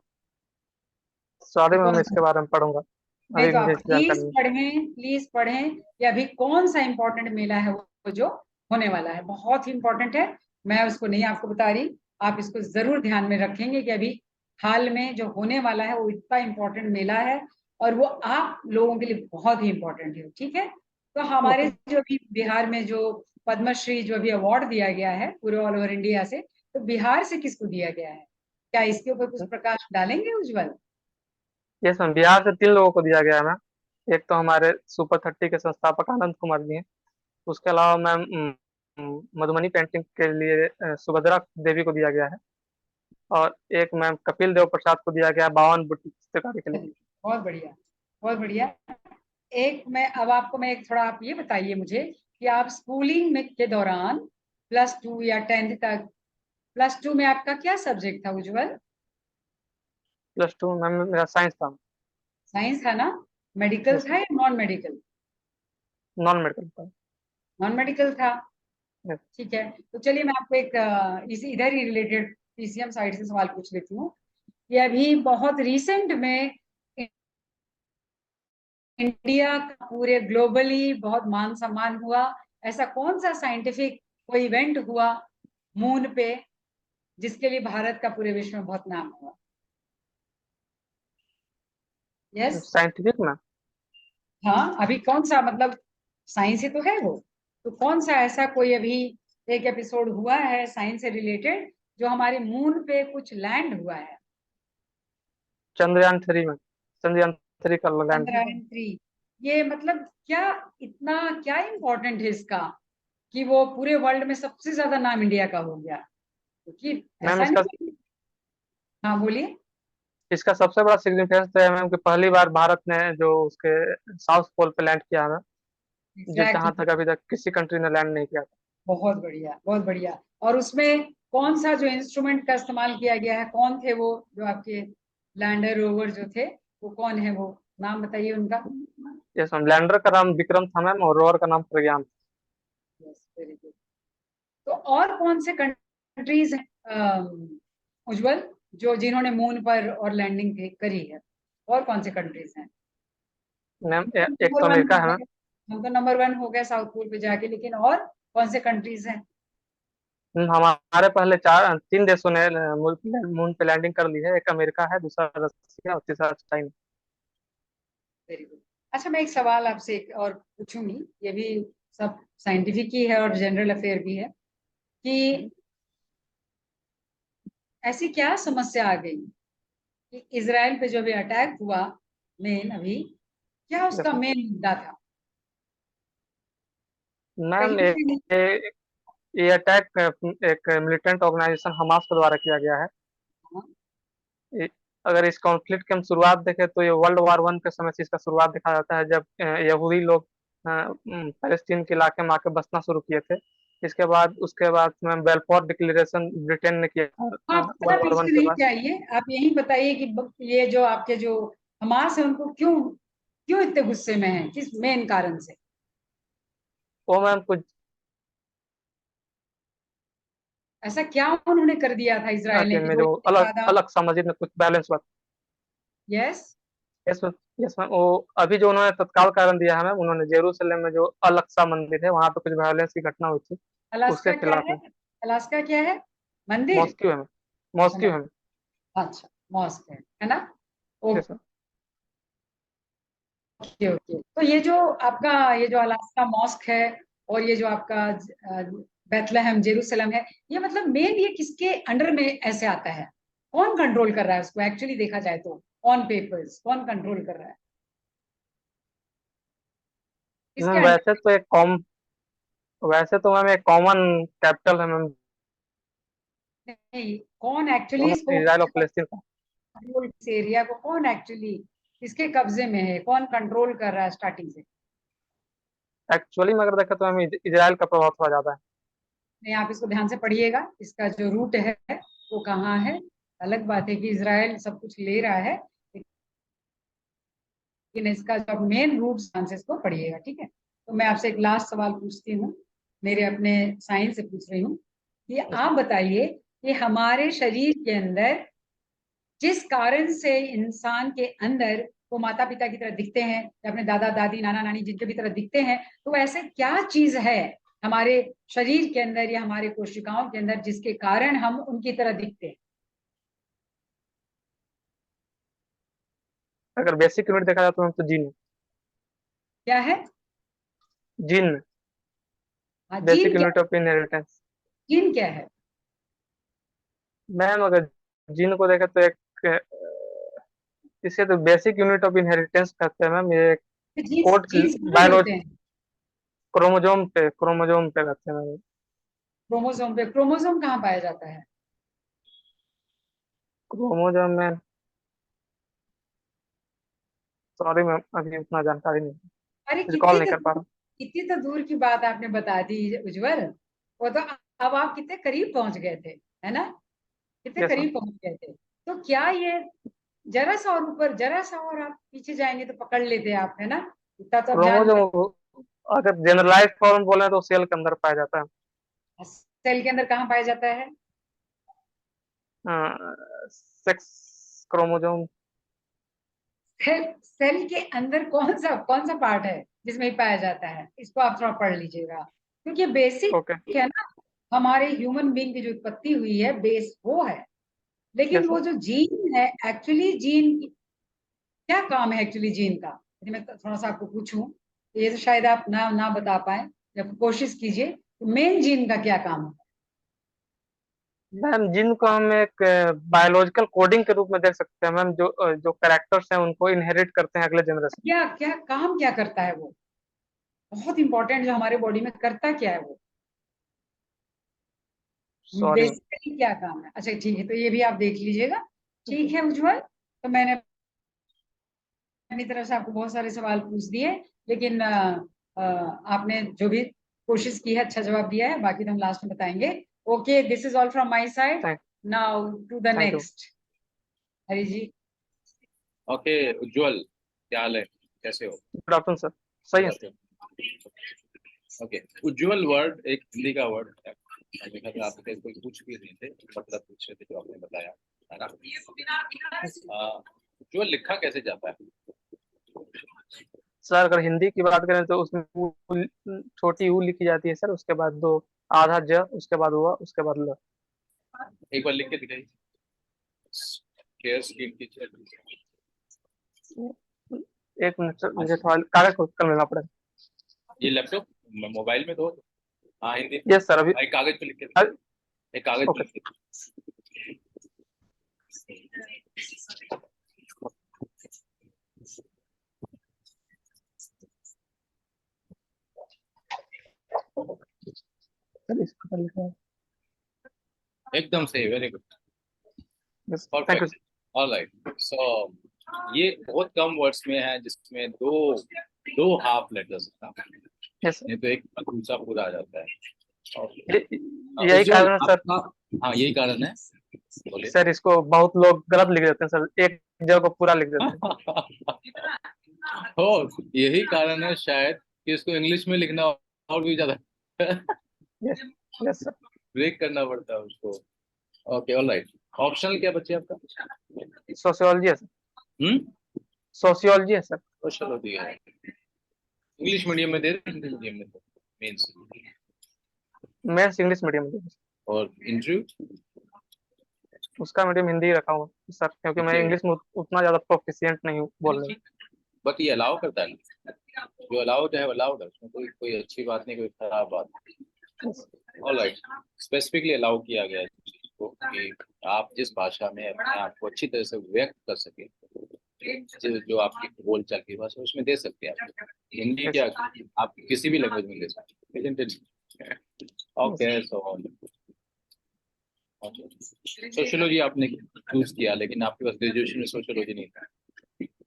सॉरी ये मैम, मैं कौन सा? इसके बारे में पढ़ूंगा। नहीं अभी तो मुझे आप इसकी जानकारी प्लीज नहीं। पढ़ें, प्लीज पढ़ें कि अभी कौन सा इंपॉर्टेंट मेला है वो जो होने वाला है, बहुत ही इंपॉर्टेंट है। मैं उसको नहीं आपको बता रही, आप इसको जरूर ध्यान में रखेंगे कि अभी हाल में जो होने वाला है वो इतना इंपॉर्टेंट मेला है और वो आप लोगों के लिए बहुत ही इंपॉर्टेंट है। ठीक है, तो हमारे ओके। जो अभी बिहार में जो पद्मश्री जो अभी अवार्ड दिया गया है पूरे ऑल ओवर इंडिया से, तो बिहार से किसको दिया गया है? क्या इसके ऊपर कुछ प्रकाश डालेंगे उज्जवल? यस मैम, बिहार से 3 लोगों को दिया गया है मैम। एक तो हमारे सुपर 30 के संस्थापक आनंद कुमार जी हैं। उसके अलावा मैम मधुबनी पेंटिंग के लिए सुभद्रा देवी को दिया गया है। और एक मैम कपिल देव प्रसाद को दिया गया है 52 बुट्टी चित्रकारी के लिए। बहुत बढ़िया, बहुत बढ़िया। एक मैं अब आपको मैं एक थोड़ा, आप ये बताइए मुझे कि आप स्कूलिंग में के दौरान +2 या 10th तक, +2 में आपका क्या सब्जेक्ट था उज्जवल? +2 मैम मेरा साइंस था। साइंस था ना? मेडिकल यस था या नॉन मेडिकल? नॉन मेडिकल था। नॉन मेडिकल था। यस। ठीक है, तो चलिए मैं आपको एक इसी इधर ही रिलेटेड पीसीएम साइड से सवाल पूछ लेती हूँ कि अभी बहुत रिसेंट में इंडिया का पूरे ग्लोबली बहुत मान सम्मान हुआ, ऐसा कौन सा साइंटिफिक कोई इवेंट हुआ मून पे जिसके लिए भारत का पूरे विश्व में बहुत नाम हुआ? यस। साइंटिफिक में हाँ, अभी कौन सा, मतलब साइंस ही तो है वो, तो कौन सा ऐसा कोई अभी एक एपिसोड हुआ है साइंस से रिलेटेड जो हमारे मून पे कुछ लैंड हुआ है? चंद्रयान 3 में, चंद्रयान 3 का लैंड हुआ। चंद्रयान 3, ये मतलब क्या, इतना क्या इम्पोर्टेंट है इसका कि वो पूरे वर्ल्ड में सबसे ज्यादा नाम इंडिया का हो गया? क्योंकि मैम ऐसा इसका नहीं है। हाँ बोलिए। इसका सबसे बड़ा सिग्निफिकेंस तो है मैम कि पहली बार भारत ने जो उसके साउथ पोल पे लैंड किया है, जो जहां एग्जैक्टली, तक अभी तक किसी कंट्री ने लैंड नहीं किया था। बहुत बढ़िया, बहुत बढ़िया। और उसमें कौन सा जो इंस्ट्रूमेंट का इस्तेमाल किया गया है, कौन थे वो जो आपके लैंडर रोवर जो थे, वो कौन है, वो नाम बताइए उनका। यस मैम, लैंडर का नाम विक्रम था मैम, और रोवर का नाम प्रज्ञान था। Yes, very good. तो और कौन से कंट्रीज हैं उज्जवल जो जिन्होंने मून पर और लैंडिंग करी है, और कौन से कंट्रीज हैं? मैम एक तो नंबर वन अमेरिका हो है मैम। गए, हम तो नंबर 1 हो गए साउथ पोल पे जाके, लेकिन और कौन से कंट्रीज हैं? हमारे पहले 3 देशों ने मून पे लैंडिंग कर ली है। एक अमेरिका है, दूसरा रसिया और तीसरा चाइना। Very good. अच्छा, मैं एक सवाल आपसे एक और पूछूंगी, ये भी सब साइंटिफिक ही है और जनरल अफेयर भी है, कि ऐसी क्या समस्या आ गई कि इजराइल पे जो भी अटैक हुआ मेन अभी, क्या उसका मेन मुद्दा था? मैम कहीं से नहीं। ये अटैक एक मिलिटेंट ऑर्गेनाइजेशन हमास के द्वारा किया गया है। हाँ, ये- अगर इस कॉन्फ्लिक्ट की हम शुरुआत देखें तो ये वर्ल्ड वार 1 के समय से इसका शुरुआत देखा जाता है, जब यहूदी लोग पैलेस्टीन के इलाके में आके बसना शुरू किए थे। उसके बाद में बेलफोर डिक्लेरेशन ब्रिटेन ने किया था आप इतना वर्ल्ड वार 1 पीछे के नहीं बाद। जाइए, आप यही बताइए कि ये जो आपके जो हमास है उनको क्यों क्यों इतने गुस्से में है, किस मेन कारण से? वो मैम कुछ ऐसा क्या उन्होंने कर दिया था इजराइल ने कि इनमें जो जो इतने अलग ज्यादा? अलग सामाजिक में कुछ बैलेंस हुआ। Yes. Yes ma'am. Yes ma'am, वो अभी जो उन्होंने तत्काल कारण दिया है मैम, उन्होंने जेरूसलम में जो अल अक्सा मंदिर है वहां पे कुछ वायलेंस की घटना हुई थी, उसके अलास्का क्या खिलाफ है? में। अलास्का क्या है? मंदिर? मॉस्क्यू है मैम। मॉस्क्यू है मैम। अच्छा, मॉस्क है ना? Yes ma'am. Okay okay. तो ये जो आपका ये जो अलास्का मॉस्क है, और ये जो आपका बेथलेहम जेरूसलम है, ये मतलब मेन ये किसके अंडर में ऐसे आता है? कौन कंट्रोल कर रहा है उसको? एक्चुअली देखा जाए तो ऑन पेपर्स कौन कंट्रोल कर रहा है? किसके मैम अंडर? वैसे तो मैम एक कॉमन कैपिटल है मैम, नहीं, कौन एक्चुअली दोनों इसको इजराइल और फिलिस्तीन का। कंट्रोल, इस एरिया को कौन एक्चुअली किसके कब्जे में है, कौन कंट्रोल कर रहा है स्टार्टिंग से? एक्चुअली में अगर देखें तो मैम इजराइल का प्रभाव थोड़ा ज्यादा है। नहीं, आप इसको ध्यान से पढ़िएगा, इसका जो रूट है वो कहाँ है। अलग बात है कि इजराइल सब कुछ ले रहा है, लेकिन इसका जो मेन रूट ध्यान से इसको पढ़िएगा, ठीक है? तो मैं आपसे एक लास्ट सवाल पूछती हूँ, मेरे अपने साइंस से पूछ रही हूँ, कि आप बताइए कि हमारे शरीर के अंदर जिस कारण से इंसान के अंदर वो माता पिता की तरह दिखते हैं, या अपने दादा दादी नाना नानी जिनके भी तरह दिखते हैं, तो ऐसे क्या चीज है हमारे शरीर के अंदर या हमारे कोशिकाओं के अंदर जिसके कारण हम उनकी तरह दिखते हैं? अगर बेसिक यूनिट देखा जाए तो मैम तो जीन। क्या है? जीन। हाँ, बेसिक जीन क्या? Unit of inheritance. जीन क्या है? मैम अगर जीन को देखें तो इसे तो बेसिक यूनिट ऑफ इनहेरिटेंस कहते हैं मैम। ये जीन्स कोड जीन्स कहाँ बायोलॉजी मिलते हैं? क्रोमोजोम पे कहते हैं मैम। क्रोमोसोम पे? क्रोमोसोम कहाँ पाया जाता है? क्रोमोजोम में सॉरी मैम अभी उतना जानकारी नहीं, अरे रिकॉल नहीं कर पा रहा। कितनी तो दूर की बात आपने बता दी उज्जवल। वो तो अब आप कितने करीब पहुंच गए थे, है ना? कितने यस मैम। करीब पहुंच गए थे। तो क्या ये जरा सा और ऊपर, जरा सा और आप पीछे जाएंगे तो पकड़ लेते आप, है ना? इतना तो आप जान गए। क्रोमोजोम अगर जनरलाइज फॉर्म बोले तो सेल के अंदर पाया जाता सेल के अंदर कहाँ पाया जाता है? है। Sex chromosome. सेल सेल के अंदर कौन सा पार्ट है जिसमें ये पाया जाता है? इसको आप थोड़ा पढ़ लीजिएगा, क्योंकि बेसिक ओके। है ना। हमारे ह्यूमन बीइंग की जो उत्पत्ति हुई है बेस वो है, लेकिन यस वो जो जीन है, एक्चुअली जीन क्या काम है? एक्चुअली जीन का यदि मैं थोड़ा सा आपको पूछूं, तो ये तो शायद आप ना ना बता पाए, जब कोशिश कीजिए, तो मेन जीन का क्या काम है? मैम जीन को हम एक बायोलॉजिकल कोडिंग के रूप में देख सकते हैं मैम, जो कैरेक्टर्स हैं उनको इनहेरिट करते हैं अगले जनरेशन। क्या क्या काम क्या करता है वो? बहुत इंपॉर्टेंट, जो हमारे बॉडी में करता क्या है वो? Sorry ma'am. बेसिकली क्या काम है? अच्छा ठीक है, तो ये भी आप देख लीजिएगा। ठीक है उज्जवल, तो मैंने अपनी तरफ से आपको बहुत सारे सवाल पूछ दिए, लेकिन आपने जो भी कोशिश की है अच्छा जवाब दिया है, बाकी तो हम लास्ट में बताएंगे। Okay, this is all from my side. Thank now to the thank you. Next. Hari ji. Okay Ujjwal, क्या हाल है, कैसे हो? Good afternoon sir. सही है। ओके, उज्जवल वर्ड एक हिंदी का वर्ड है। मैंने कहा था आपसे कोई पूछ भी नहीं थे, मतलब पूछ रहे थे जो आपने बताया। है ना। जो लिखा कैसे जाता है? सर अगर हिंदी की बात करें तो उसमें छोटी ऊ लिखी जाती है सर, उसके बाद दो आधा ज, उसके बाद हुआ, उसके बाद ल। एक बार लिख के दिखाइए। शेयर स्क्रीन की चेक। एक मिनट सर, मुझे थोड़ा कागज को कलम लेना पड़ेगा। ये लैपटॉप मोबाइल में तो हाँ हिंदी। यस सर, अभी एक कागज पे लिख के दिखाइए। एक कागज पे ओके। लिख के दिखाइए। सर इस पर लिखा है। एकदम सही, very good, yes, thank you. Perfect, alright. So ये बहुत कम वर्ड्स में है जिसमें दो दो हाफ लेटर्स होता है, यस नहीं तो एक दूसरा पूरा आ जाता है। यही कारण है सर। आपका हाँ यही कारण है, बोलिए। सर इसको बहुत लोग गलत लिख देते हैं सर, एक जगह को पूरा लिख देते हैं। हो यही कारण है शायद कि इसको इंग्लिश में लिखना और भी ज्यादा यस, यस सर। ब्रेक करना पड़ता है उसको। Okay, alright. ऑप्शनल क्या बच्चे आपका? सोशियोलॉजी है सर। हम्म, सोशियोलॉजी है सर। सोशियोलॉजी है। इंग्लिश मीडियम में दे रहे, हिंदी मीडियम में मेंस मैं इंग्लिश मीडियम में हूँ। और इंटरव्यू? उसका मीडियम हिंदी रखा हूँ सर, क्योंकि मैं इंग्लिश में उतना ज्यादा प्रोफिशिएंट नहीं हूँ बोलने में। बट ये अलाउ करता है, जो अलाउड है अलाउड है, उसमें कोई कोई अच्छी बात नहीं, कोई खराब बात नहीं। ऑलराइट, स्पेसिफिकली अलाउ किया गया है इस चीज को कि आप जिस भाषा में अपने आप को अच्छी तरह से व्यक्त कर सके, जो आपकी बोलचाल की भाषा उसमें दे सकते हैं आप। हिंदी क्या, आप किसी भी लैंग्वेज में दे सकते हैं। ओके, सो सोशियोलॉजी आपने चूज किया, लेकिन आपके पास ग्रेजुएशन में सोशियोलॉजी नहीं था।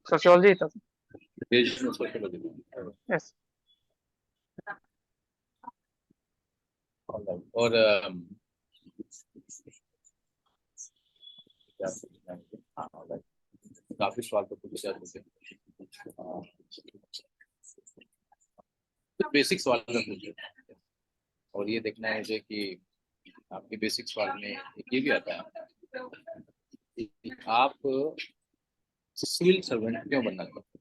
सोशियोलॉजी था ग्रेजुएशन में सोशियोलॉजी नहीं। यस। और क्या पूछना है मुझे? हाँ, alright. काफी सवाल तो पूछे जा चुके हैं, तो बेसिक सवाल में पूछे और ये देखना है मुझे कि आपके बेसिक सवाल में ये भी आता है कि आप सिविल सर्वेंट क्यों बनना चाहते हैं?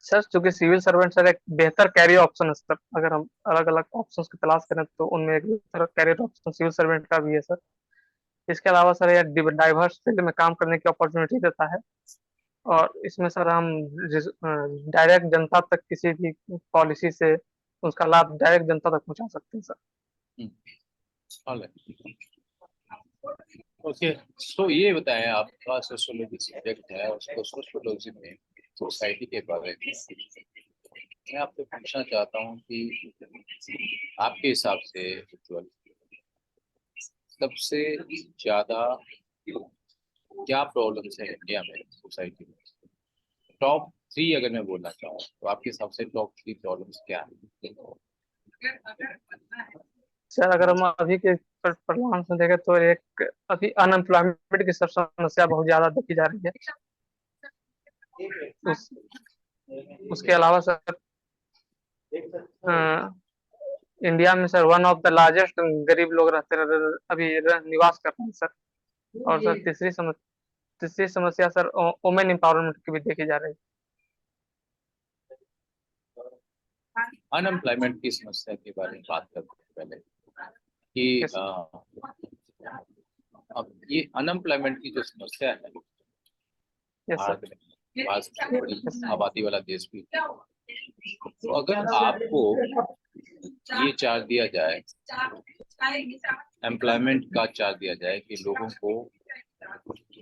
सर चूंकि सिविल सर्वेंट सर एक बेहतर कैरियर ऑप्शन है सर, अगर हम अलग अलग ऑप्शंस की तलाश करें तो उनमें एक बेहतर कैरियर ऑप्शन सिविल सर्वेंट का भी है सर। इसके अलावा सर ये डाइवर्स फील्ड में काम करने की अपॉर्चुनिटी देता है, और इसमें सर हम डायरेक्ट जनता तक किसी भी पॉलिसी से उसका लाभ डायरेक्ट जनता तक पहुंचा सकते हैं सर। ओके, तो ये बताएं, आपका सोशियोलॉजी सब्जेक्ट है, उसको सोशियोलॉजी में सोसाइटी के बारे में मैं आपसे पूछना चाहता हूँ कि आपके हिसाब से सबसे ज्यादा क्या प्रॉब्लम्स है इंडिया में सोसाइटी में? टॉप 3 अगर मैं बोलना चाहूँ तो आपके हिसाब से टॉप 3 प्रॉब्लम्स क्या है? सर अगर हम अभी के परिणाम से देखें तो एक अभी अनएम्प्लॉयमेंट की सब समस्या बहुत ज्यादा देखी जा रही है। उसके अलावा सर इंडिया में sir one of the largest गरीब लोग अभी निवास करते हैं सर। और सर तीसरी समस्या सर वुमेन एम्पावरमेंट की भी देखी जा रही है। अनएम्प्लॉयमेंट की समस्या के बारे में बात करते हैं पहले कि अब ये अनएम्प्लॉयमेंट की जो समस्या है भारत में, भारत आबादी वाला देश भी, तो अगर आपको ये चार्ज दिया जाए, एम्प्लॉयमेंट का चार्ज दिया जाए कि लोगों को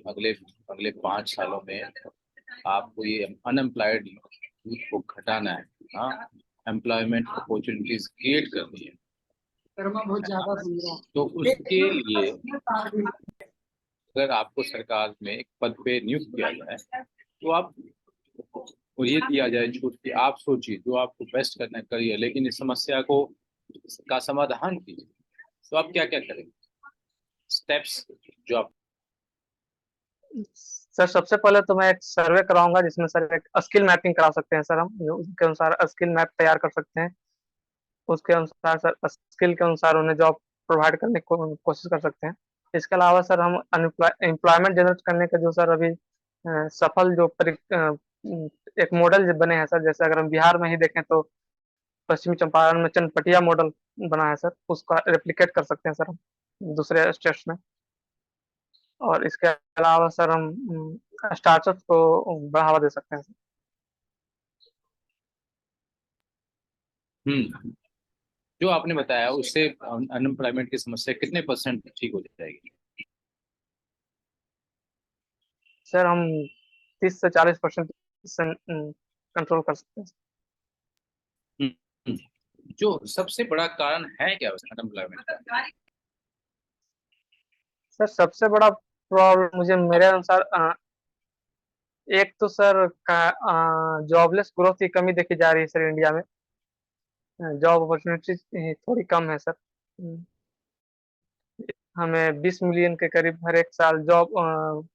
अगले अगले 5 सालों में आपको ये अनएम्प्लॉयड यूथ को घटाना है, हाँ, एम्प्लॉयमेंट अपॉर्चुनिटीज क्रिएट करनी है, बहुत ज्यादा सुन रहा तो उसके लिए अगर आपको सरकार में एक पद पे नियुक्त किया जाए तो आप को ये दिया जाए छूट कि आप सोचिए जो आपको बेस्ट करना है करिए, लेकिन इस समस्या को का समाधान कीजिए, तो आप क्या क्या करेंगे? स्टेप्स जो आप सर सबसे पहले तो मैं एक सर्वे कराऊंगा जिसमें सर एक स्किल मैपिंग करा सकते हैं सर, हम उसके अनुसार स्किल मैप तैयार कर सकते हैं। उसके अनुसार सर स्किल के अनुसार उन्हें जॉब प्रोवाइड करने की कोशिश कर सकते हैं। इसके अलावा सर हम एम्प्लॉयमेंट जनरेट करने का जो सर अभी सफल जो एक मॉडल बने हैं सर, जैसे अगर हम बिहार में ही देखें तो पश्चिमी चंपारण में चनपटिया मॉडल बना है सर, उसका रेप्लिकेट कर सकते हैं सर हम दूसरे स्टेट्स में। और इसके अलावा सर हम स्टार्टअप को बढ़ावा दे सकते हैं सर। जो आपने बताया उससे अनएम्प्लॉयमेंट की समस्या कितने % ठीक हो जाएगी? सर हम 30 से 40% कंट्रोल कर सकते हैं। हम्म, जो सबसे बड़ा कारण है क्या अनएम्प्लॉयमेंट का? सर सबसे बड़ा प्रॉब्लम मुझे मेरे अनुसार एक तो सर जॉबलेस ग्रोथ की कमी देखी जा रही है सर इंडिया में। जॉब अपॉर्चुनिटी थोड़ी कम है सर। हमें 20 मिलियन के करीब हर एक साल जॉब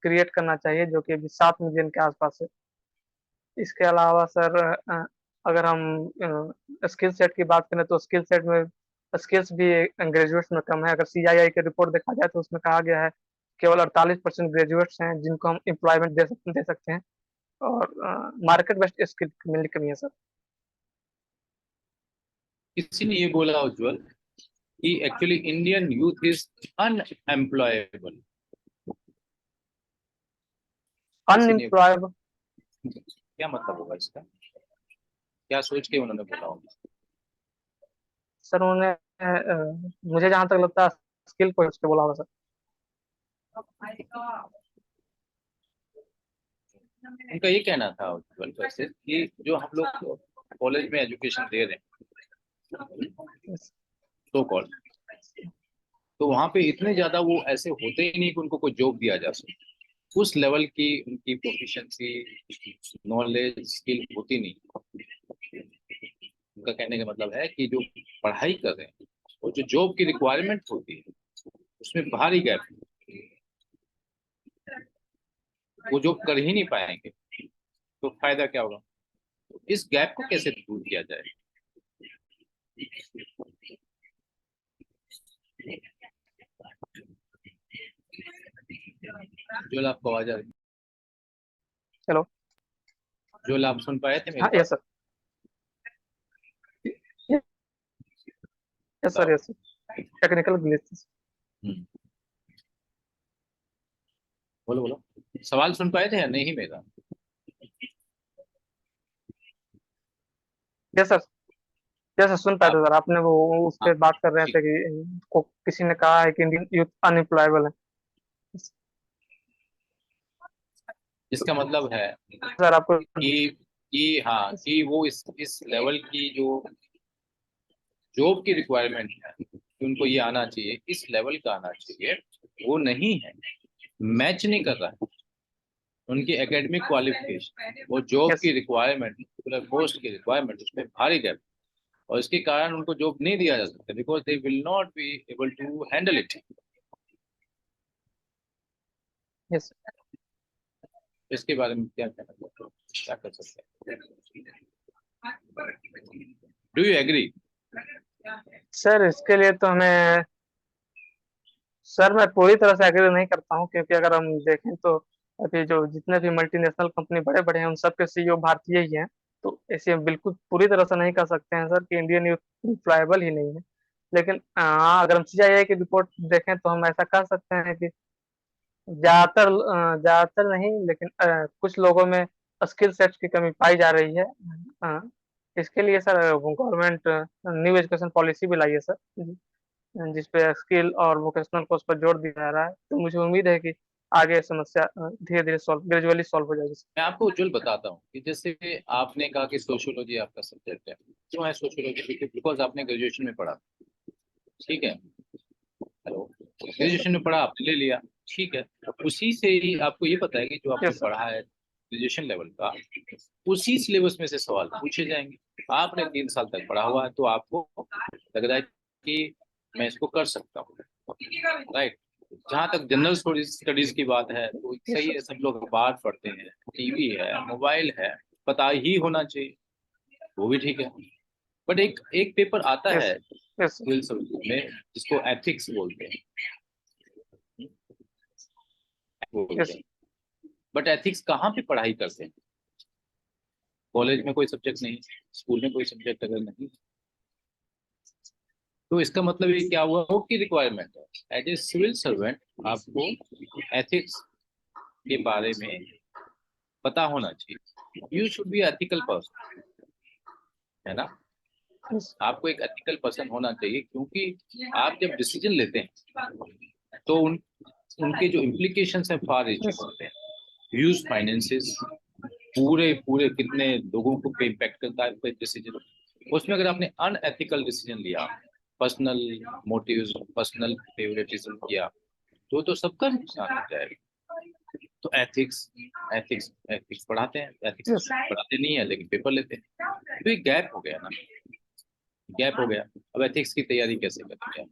क्रिएट करना चाहिए, जो कि अभी 7 मिलियन के आसपास है। इसके अलावा सर अगर हम स्किल सेट की बात करें तो स्किल सेट में स्किल्स भी ग्रेजुएट्स में कम है। अगर CII की रिपोर्ट देखा जाए तो उसमें कहा गया है केवल 48% ग्रेजुएट्स हैं जिनको हम एम्प्लॉयमेंट दे सकते हैं, और मार्केट बेस्ड स्किल मिलने की कमी है सर। किसी ने ये बोला उज्जवल कि actually Indian youth is unemployable. Unemployable क्या मतलब होगा इसका? क्या सोच के उन्होंने बोला होगा? सर उन्होंने मुझे जहां तक लगता है स्किल को उसके बोला होगा सर। उनका ये कहना था उज्जवल वैसे कि जो हम लोग कॉलेज में एजुकेशन दे रहे हैं तो कॉलेज, तो वहां पे इतने ज्यादा वो ऐसे होते ही नहीं कि उनको कोई जॉब दिया जा सके। उस लेवल की उनकी प्रोफिशिएंसी नॉलेज स्किल होती नहीं। उनका कहने का मतलब है कि जो पढ़ाई कर रहे हैं और जो जॉब की रिक्वायरमेंट होती है उसमें भारी गैप है, वो जॉब कर ही नहीं पाएंगे तो फायदा क्या होगा? तो इस गैप को कैसे दूर किया जाए? जो आपको आवाज आ रही? हेलो। जो आप सुन पाए थे मेरी हाँ, बात? Yes sir, yes sir, yes sir, technical glitch. बोलो बोलो, सवाल सुन पाए थे या नहीं मेरा? यस सर, यस सर, सुन पाए थे आप सर। आपने वो उस हाँ पर बात कर रहे ठीक। थे कि किसी ने कहा है कि इंडियन यूथ अनएम्प्लॉयबल है। इसका मतलब है सर आपको हाँ कि वो इस लेवल की जो जॉब की रिक्वायरमेंट है कि उनको ये आना चाहिए, इस लेवल का आना चाहिए, वो नहीं है, मैच नहीं कर रहा है उनकी एकेडमिक क्वालिफिकेशन और जॉब यस की रिक्वायरमेंट, पोस्ट की रिक्वायरमेंट, उसमें भारी गैप। और इसके कारण उनको जॉब नहीं दिया जा सकता because they will not be able to handle it. Yes इसके बारे में क्या कहना चाहते हो, क्या कर सकते हैं? Do you agree? सर, इसके लिए तो हमें सर मैं पूरी तरह से एग्री नहीं करता हूँ, क्योंकि अगर हम देखें तो अभी जो जितने भी मल्टीनेशनल कंपनी बड़े बड़े हैं उन सब के CEO भारतीय ही हैं। तो ऐसे बिल्कुल पूरी तरह से नहीं कह सकते हैं सर कि इंडियन यूथ एम्प्लॉयबल ही नहीं है। लेकिन अगर हम CII की रिपोर्ट देखें तो हम ऐसा कह सकते हैं कि ज्यादातर नहीं, लेकिन कुछ लोगों में स्किल सेट्स की कमी पाई जा रही है। अ, इसके लिए sir government new education policy भी लाई है सर, जिस पे स्किल और वोकेशनल कोर्स पर जोर दिया जा रहा है। तो मुझे उम्मीद है कि आगे समस्या धीरे धीरे ग्रेजुअली सॉल्व हो जाएगी। मैं आपको उज्जवल बताता हूँ कि जैसे आपने कहा कि सोशियोलॉजी आपका सब्जेक्ट है, क्यों है सोशियोलॉजी? बिकॉज आपने ग्रेजुएशन में पढ़ा, ठीक है। हेलो, यस सर, ग्रेजुएशन में पढ़ा, आपने ले लिया, ठीक है। उसी से ही आपको ये पता है कि जो आपने यस सर, पढ़ा है ग्रेजुएशन लेवल का, उसी सिलेबस में से सवाल पूछे जाएंगे। आपने 3 साल तक पढ़ा हुआ है तो आपको लग रहा है कि मैं इसको कर सकता हूँ, राइट। जहाँ तक जनरल स्टडीज की बात है तो यस सही सर, है, सब लोग अखबार पढ़ते हैं, टीवी है, मोबाइल है, पता ही होना चाहिए, वो भी ठीक है। बट एक एक पेपर आता यस है यस सर, सिविल सर्विस में जिसको एथिक्स बोलते हैं, बोलते हैं। बट एथिक्स कहाँ पे पढ़ाई करते हैं? कॉलेज में कोई सब्जेक्ट नहीं, स्कूल में कोई सब्जेक्ट अगर नहीं, तो इसका मतलब ये क्या हुआ हो कि रिक्वायरमेंट है एज ए सिविल सर्वेंट आपको एथिक्स के बारे में पता होना चाहिए। You should be ethical person, है ना? आपको एक एथिकल पर्सन होना चाहिए, क्योंकि आप जब डिसीजन लेते हैं तो उनके जो इम्प्लीकेशन है फार रीचिंग होते हैं। ह्यूज फाइनेंसेस, पूरे पूरे कितने लोगों को पे इम्पैक्ट करता है कोई डिसीजन। उसमें अगर आपने अनएथिकल डिसीजन लिया, पर्सनल मोटिव्स, पर्सनल फेवरेटिज्म किया, तो सबका नुकसान हो जाएगा। तो एथिक्स एथिक्स एथिक्स पढ़ाते हैं, एथिक्स पढ़ाते नहीं है लेकिन पेपर लेते हैं। तो एक गैप हो गया ना, गैप हो गया। अब एथिक्स की तैयारी कैसे करेंगे?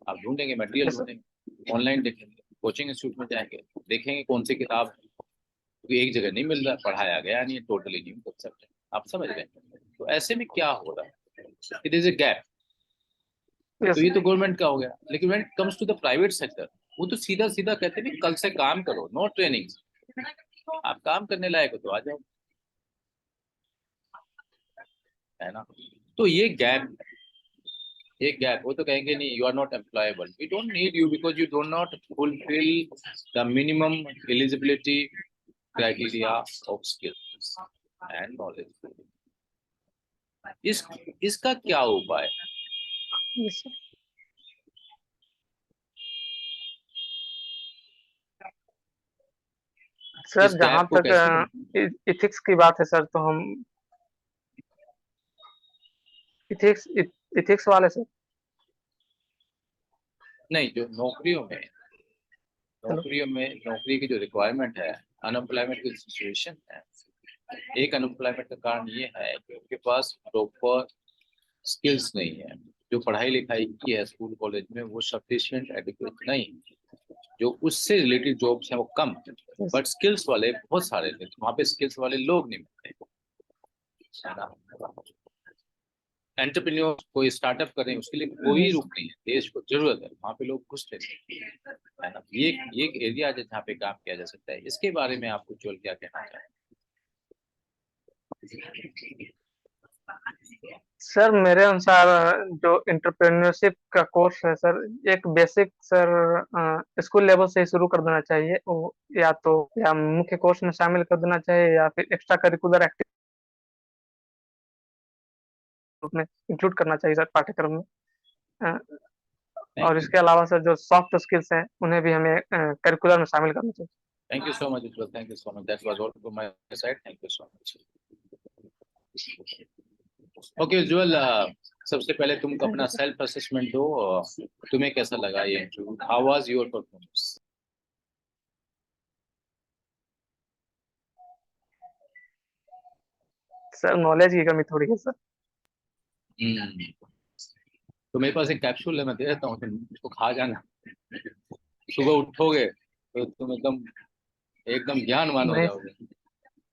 आप ढूंढेंगे, मटेरियल ढूंढेंगे, ऑनलाइन देखेंगे, कोचिंग इंस्टीट्यूट में जाएंगे, देखेंगे कौन सी किताब, क्योंकि एक जगह नहीं मिल रहा, पढ़ाया गया नहीं, टोटली न्यू कंसेप्ट है। आप समझ रहे हैं? तो ऐसे में क्या हो रहा है? It is a gap. तो ये तो गवर्नमेंट का हो गया, लेकिन when it comes to the private sector, वो तो सीधा सीधा कहते हैं कल से काम करो, नो ट्रेनिंग। आप काम करने लायक हो तो आ जाओ, है ना? तो ये गैप, एक गैप। वो तो कहेंगे नहीं, you are not employable, we don't need you because you do not fulfil the minimum eligibility criteria of skills and knowledge. इसका क्या उपाय? सर इस जहाँ गैप को कैसे तक इथिक्स की बात है सर, तो हम इथिक्स इथिक्स वाले सर। नहीं, जो नौकरियों में नौकरी की जो रिक्वायरमेंट है, अनएम्प्लॉयमेंट की सिचुएशन है, एक अनएम्प्लॉयमेंट का कारण ये है कि उनके पास प्रॉपर स्किल्स नहीं है। जो पढ़ाई लिखाई की है स्कूल कॉलेज में वो सफिशिएंट एडिक्वेट नहीं, जो उससे रिलेटेड जॉब्स हैं वो कम, बट स्किल्स वाले बहुत सारे थे, वहाँ पे स्किल्स वाले लोग नहीं मिलते, है ना? एंटरप्रेन्योर कोई स्टार्टअप करें उसके लिए कोई रुक नहीं है, देश को जरूरत है, वहाँ पे लोग घुसते नहीं, है ना? ये एक एरिया है जहाँ पे काम किया जा सकता है। इसके बारे में आप कुछ और क्या कहना चाहें? सर मेरे अनुसार जो एंटरप्रेन्योरशिप का कोर्स है सर, एक बेसिक सर स्कूल लेवल से ही शुरू कर देना चाहिए। वो या मुख्य कोर्स में शामिल कर देना चाहिए, या फिर एक्स्ट्रा करिकुलर एक्टिविटी में इंक्लूड करना चाहिए सर पाठ्यक्रम में। अ, और इसके अलावा सर जो सॉफ्ट स्किल्स हैं उन्हें भी हमें करिकुलर में शामिल करना चाहिए। Thank you so much Ujjwal, thank you so much, that was all from my side, thank you so much. Okay Ujjwal, सबसे पहले तुम अपना सेल्फ असेसमेंट दो, तुम्हें कैसा लगा ये interview? How was your performance? Sir knowledge की कमी थोड़ी है सर। तो मेरे पास एक कैप्सूल है, मैं दे देता हूँ, तुम उसको खा जाना। सुबह उठोगे तो तुम एकदम एकदम ज्ञानवान हो नहीं जाओगे।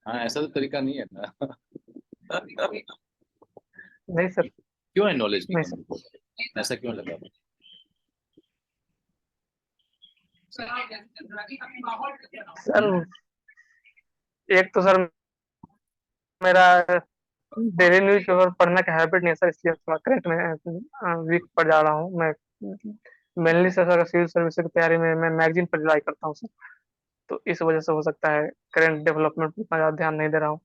हाँ, ऐसा तो तरीका नहीं है ना। नहीं सर, क्यों है नॉलेज की नहीं सर। कमी? ऐसा क्यों लगा? सर एक तो सर मेरा डेली न्यूज़पेपर पढ़ने का हैबिट नहीं है सर, इसलिए थोड़ा करंट में वीक पड़ जा रहा हूँ मैं। मेनली सर सिविल सर्विस की तैयारी में मैं मैगजीन पर रिलाई करता हूँ सर, तो इस वजह से हो सकता है करंट डेवलपमेंट पर इतना ज़्यादा ध्यान नहीं दे रहा हूँ।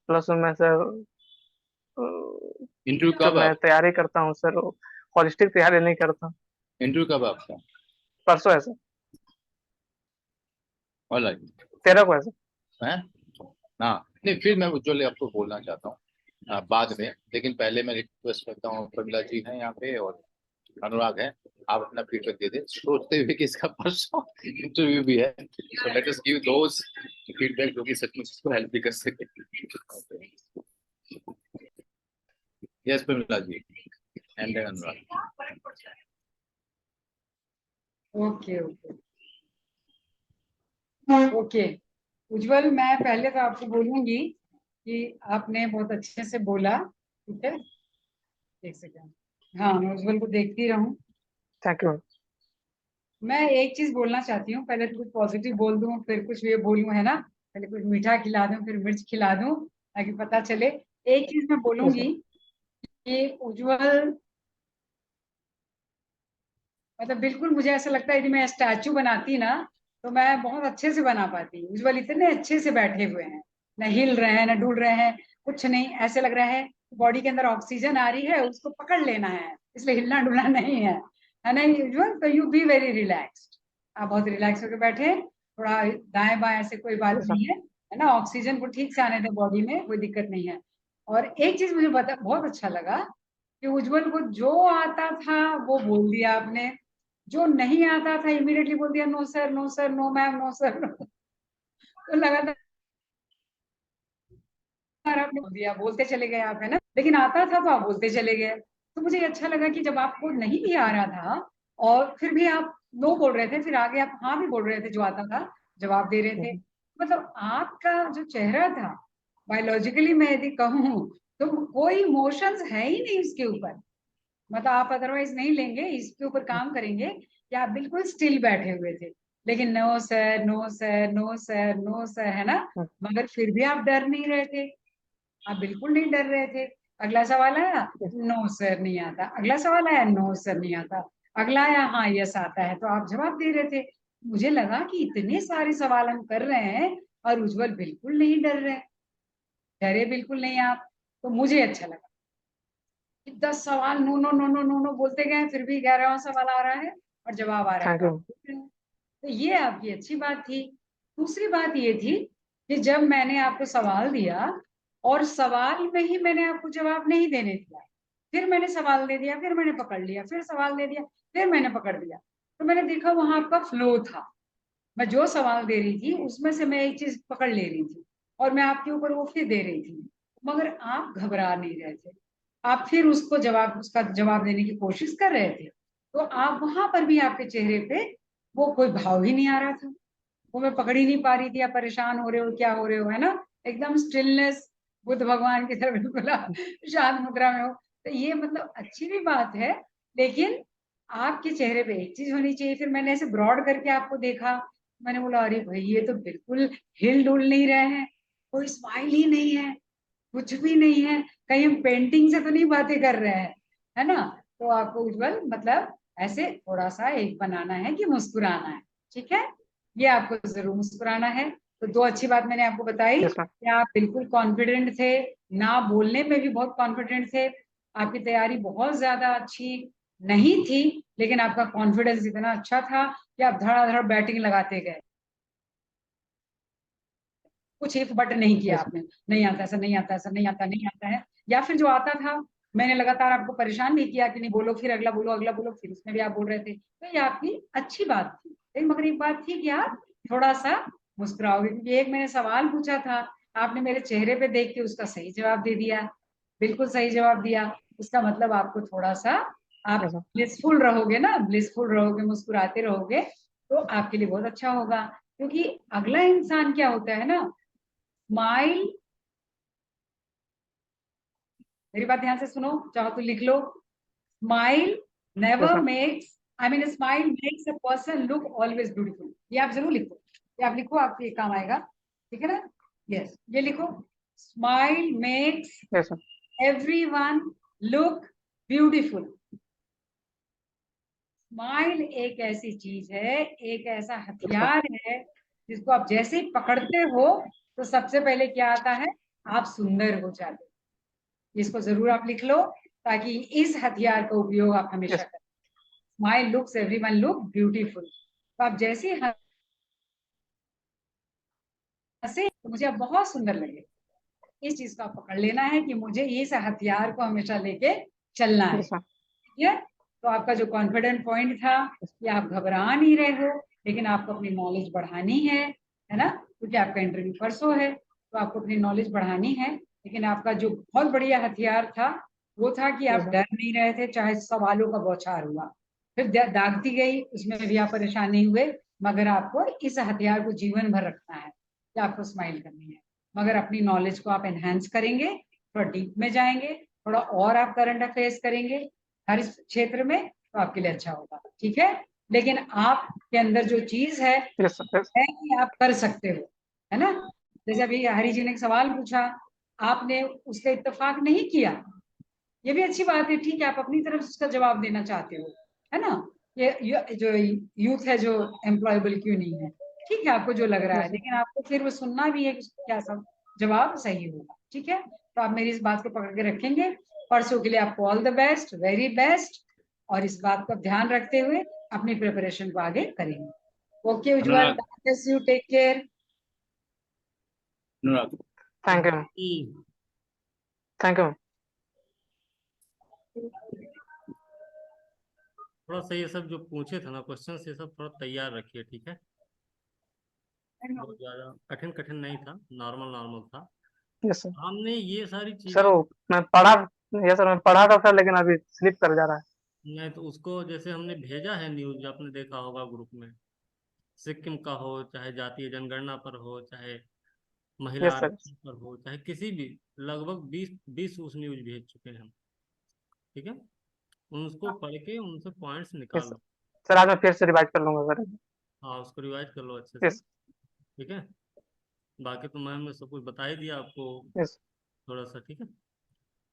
प्लस मैं सर इंटरव्यू जब कब मैं आप तैयारी करता हूँ सर, हॉलिस्टिक तैयारी नहीं करता। इंटरव्यू कब आपका? परसों है सर, ऑलराइट 13 को है सर। है। हाँ, नहीं फिर मैं उज्ज्वल आपको बोलना चाहता हूँ बाद में, लेकिन पहले मैं रिक्वेस्ट करता हूँ, प्रमिला जी हैं यहाँ पे और अनुराग है, आप अपना फीडबैक दे दें, सोचते हुए कि इसका परसों इंटरव्यू भी है, so let us give those feedback जो कि सचमुच इसको हेल्प भी कर सके। Yes Pramila ji and Anurag. Okay okay okay Ujjwal, मैं पहले तो आपको बोलूंगी कि आपने बहुत अच्छे से बोला, ठीक है? एक सेकंड, हाँ मैं उज्जवल को देखती रहूं। Thank you. मैं एक चीज बोलना चाहती हूँ, पहले तो कुछ पॉजिटिव बोल दूं, फिर कुछ ये बोलूं, है ना। पहले कुछ मीठा खिला दूं, फिर मिर्च खिला दूं, ताकि पता चले। एक चीज मैं यस सर। बोलूंगी कि उज्जवल, मतलब बिल्कुल मुझे ऐसा लगता है कि मैं स्टैचू बनाती ना, तो मैं बहुत अच्छे से बना पाती। उज्जवल इतने अच्छे से बैठे हुए हैं, न हिल रहे हैं, न डुल रहे हैं, कुछ नहीं। ऐसे लग रहा है बॉडी के अंदर ऑक्सीजन आ रही है, उसको पकड़ लेना है, इसलिए हिलना डुलना नहीं है ना उज्जवल। तो यू बी वेरी रिलैक्स्ड। आप बहुत रिलैक्स होकर बैठे, थोड़ा दाएं बाएं, ऐसे कोई बात यस सर। नहीं है ना। ऑक्सीजन को ठीक से आने दें बॉडी में, कोई दिक्कत नहीं है। और एक चीज मुझे बहुत अच्छा लगा कि उज्जवल को जो आता था वो बोल दिया आपने, जो नहीं आता था इमीडिएटली बोल दिया no sir, no sir, no ma'am, no sir, no. तो लगातार आपने बोल दिया, बोलते चले गए आप, है ना। लेकिन आता था तो आप बोलते चले गए। तो मुझे अच्छा लगा कि जब आपको नहीं भी आ रहा था और फिर भी आप नो बोल रहे थे, फिर आगे आप हाँ भी बोल रहे थे, जो आता था जवाब दे रहे थे। मतलब आपका जो चेहरा था, बायोलॉजिकली मैं यदि कहूँ तो कोई इमोशंस है ही नहीं उसके ऊपर। मतलब आप अदरवाइज नहीं लेंगे, इसके ऊपर काम करेंगे कि आप बिल्कुल स्टिल बैठे हुए थे। लेकिन no sir, no sir, no sir, no sir, है ना। मगर फिर भी आप डर नहीं रहे थे, आप बिल्कुल नहीं डर रहे थे। अगला सवाल आया, नो सर नहीं आता। अगला सवाल आया, नो सर नहीं आता। अगला आया, हाँ यस आता है, तो आप जवाब दे रहे थे। मुझे लगा कि इतने सारे सवाल हम कर रहे हैं और उज्जवल बिल्कुल नहीं डर रहे, डरे बिल्कुल नहीं आप। तो मुझे अच्छा लगा कि 10 सवाल no no no no no no बोलते गए, फिर भी 11वां सवाल आ रहा है और जवाब आ रहा है, थैंक तो आप यू। पूछ रहे हैं। तो ये आपकी अच्छी बात थी। दूसरी बात ये थी कि जब मैंने आपको सवाल दिया और सवाल में ही मैंने आपको जवाब नहीं देने दिया, फिर मैंने सवाल दे दिया, फिर मैंने पकड़ लिया, फिर सवाल दे दिया, फिर मैंने पकड़ लिया, तो मैंने देखा वहां आपका फ्लो था। मैं जो सवाल दे रही थी उसमें से मैं एक चीज पकड़ ले रही थी और मैं आपके ऊपर वो फिर दे रही थी, मगर आप घबरा नहीं रहे थे। आप फिर उसका जवाब देने की कोशिश कर रहे थे। तो आप वहां पर भी आपके चेहरे पे वो कोई भाव ही नहीं आ रहा था। वो मैं पकड़ ही नहीं पा रही थी, आप परेशान हो रहे हो, क्या हो रहे हो, है ना। एकदम स्टिलनेस, बुद्ध भगवान की तरह बिल्कुल आप शांत मुद्रा में हो। तो ये मतलब अच्छी भी बात है, लेकिन आपके चेहरे पे एक चीज होनी चाहिए। फिर मैंने ऐसे ब्रॉड करके आपको देखा, मैंने बोला अरे भाई ये तो बिल्कुल हिल डुल नहीं रहे हैं, कोई स्माइल ही नहीं है, कुछ भी नहीं है, कहीं हम पेंटिंग से तो नहीं बातें कर रहे हैं, है ना। तो आपको उज्जवल मतलब ऐसे थोड़ा सा एक बनाना है कि मुस्कुराना है, ठीक है। ये आपको जरूर मुस्कुराना है। तो दो अच्छी बात मैंने आपको बताई यस सर। कि आप बिल्कुल कॉन्फिडेंट थे, ना बोलने में भी बहुत कॉन्फिडेंट थे। आपकी तैयारी बहुत ज्यादा अच्छी नहीं थी, लेकिन आपका कॉन्फिडेंस इतना अच्छा था कि आप धड़ाधड़ बैटिंग लगाते गए, कुछ इफ बट नहीं किया यस आपने। नहीं आता, ऐसा नहीं आता, ऐसा नहीं आता, नहीं आता है। या फिर जो आता था मैंने लगातार आपको परेशान नहीं किया कि नहीं बोलो, फिर अगला बोलो, अगला बोलो, फिर उसमें भी आप बोल रहे थे, तो ये आपकी अच्छी बात थी। लेकिन मगर एक बात थी कि आप थोड़ा सा मुस्कुराओगे, क्योंकि एक मैंने सवाल पूछा था, आपने मेरे चेहरे पे देख के उसका सही जवाब दे दिया, बिल्कुल सही जवाब दिया। इसका मतलब आपको थोड़ा सा, आप सर। ब्लिसफुल रहोगे ना, ब्लिसफुल रहोगे, मुस्कुराते रहोगे, तो आपके लिए बहुत अच्छा होगा। क्योंकि अगला इंसान क्या होता है ना, स्माइल, मेरी बात ध्यान से सुनो, चाहो तो लिख लो। Smile yes never sir. Makes, I mean smile makes a person look always beautiful. ये आप जरूर लिखो, ये आप लिखो, आपके ये काम आएगा, ठीक है ना। यस, ये लिखो, smile makes yes sir. Everyone look beautiful. Smile एक ऐसी चीज है, एक ऐसा यस सर। हथियार है, जिसको आप जैसे ही पकड़ते हो तो सबसे पहले क्या आता है, आप सुंदर हो जाते हो। इसको जरूर आप लिख लो, ताकि इस हथियार का उपयोग आप हमेशा यस। करें। Smile looks everyone look beautiful. तो आप जैसे ही हंसे तो मुझे अब बहुत सुंदर लगे। इस चीज को आप पकड़ लेना है कि मुझे इस हथियार को हमेशा लेके चलना है, यस सर। ठीक है। तो आपका जो कॉन्फिडेंट पॉइंट था कि आप घबरा नहीं रहे हो, लेकिन आपको अपनी नॉलेज बढ़ानी है ना, क्योंकि आपका इंटरव्यू परसों है, तो आपको अपनी नॉलेज बढ़ानी है। लेकिन आपका जो बहुत बढ़िया हथियार था वो था कि आप यस सर। डर नहीं रहे थे, चाहे सवालों का बौछार हुआ, फिर दागती गई, उसमें भी आप परेशान नहीं हुए। मगर आपको इस हथियार को जीवन भर रखना है कि आपको स्माइल करनी है। मगर अपनी नॉलेज को आप एनहेंस करेंगे, थोड़ा डीप में जाएंगे, थोड़ा और आप करंट अफेयर्स करेंगे हर इस क्षेत्र में, तो आपके लिए अच्छा होगा, ठीक है। लेकिन आपके अंदर जो चीज है यस सर, यस। है कि आप कर सकते हो, है ना। जैसे अभी हरी जी ने एक सवाल पूछा, आपने उसका इत्तेफाक नहीं किया, ये भी अच्छी बात है, ठीक है, आप अपनी तरफ से उसका जवाब देना चाहते हो, है ना। ये जो यूथ है जो एम्प्लॉयबल क्यों नहीं है, ठीक है, आपको जो लग रहा है, यस लेकिन आपको फिर वो सुनना भी है कि उसका क्या सब जवाब सही होगा, ठीक है। तो आप मेरी इस बात को पकड़ के रखेंगे। परसों के लिए आपको all the best, very best, और इस बात का ध्यान रखते हुए अपनी प्रिपरेशन को आगे करेंगे। Okay Ujjwal, Anurag, you take care. Anurag, thank you, कि थैंक यू। थोड़ा सा ये सब जो पूछे थे ना क्वेश्चन, ये सब थोड़ा तैयार रखिए, ठीक है। बहुत ज्यादा कठिन कठिन नहीं था, नॉर्मल नॉर्मल था। Yes sir. हमने ये सारी सर चीजें, वो मैं पढ़ा, यस सर, मैं पढ़ा था सर, लेकिन अभी स्लिप कर जा रहा है। नहीं तो उसको जैसे हमने भेजा है न्यूज, आपने देखा होगा ग्रुप में, सिक्किम का हो, चाहे जातीय जनगणना पर हो, चाहे महिला यस सर, आरक्षण पर हो, चाहे किसी भी, लगभग 20 उस न्यूज भेज चुके हैं हम, ठीक है। उनको पढ़ के उनसे पॉइंट्स यस निकाल सर। लो। सर आज मैं फिर से रिवाइज कर लूंगा सर। हाँ, उसको रिवाइज कर लो अच्छे से, यस, ठीक है। बाकी तो मैम ने सब कुछ बता ही दिया आपको यस, थोड़ा सा, ठीक है।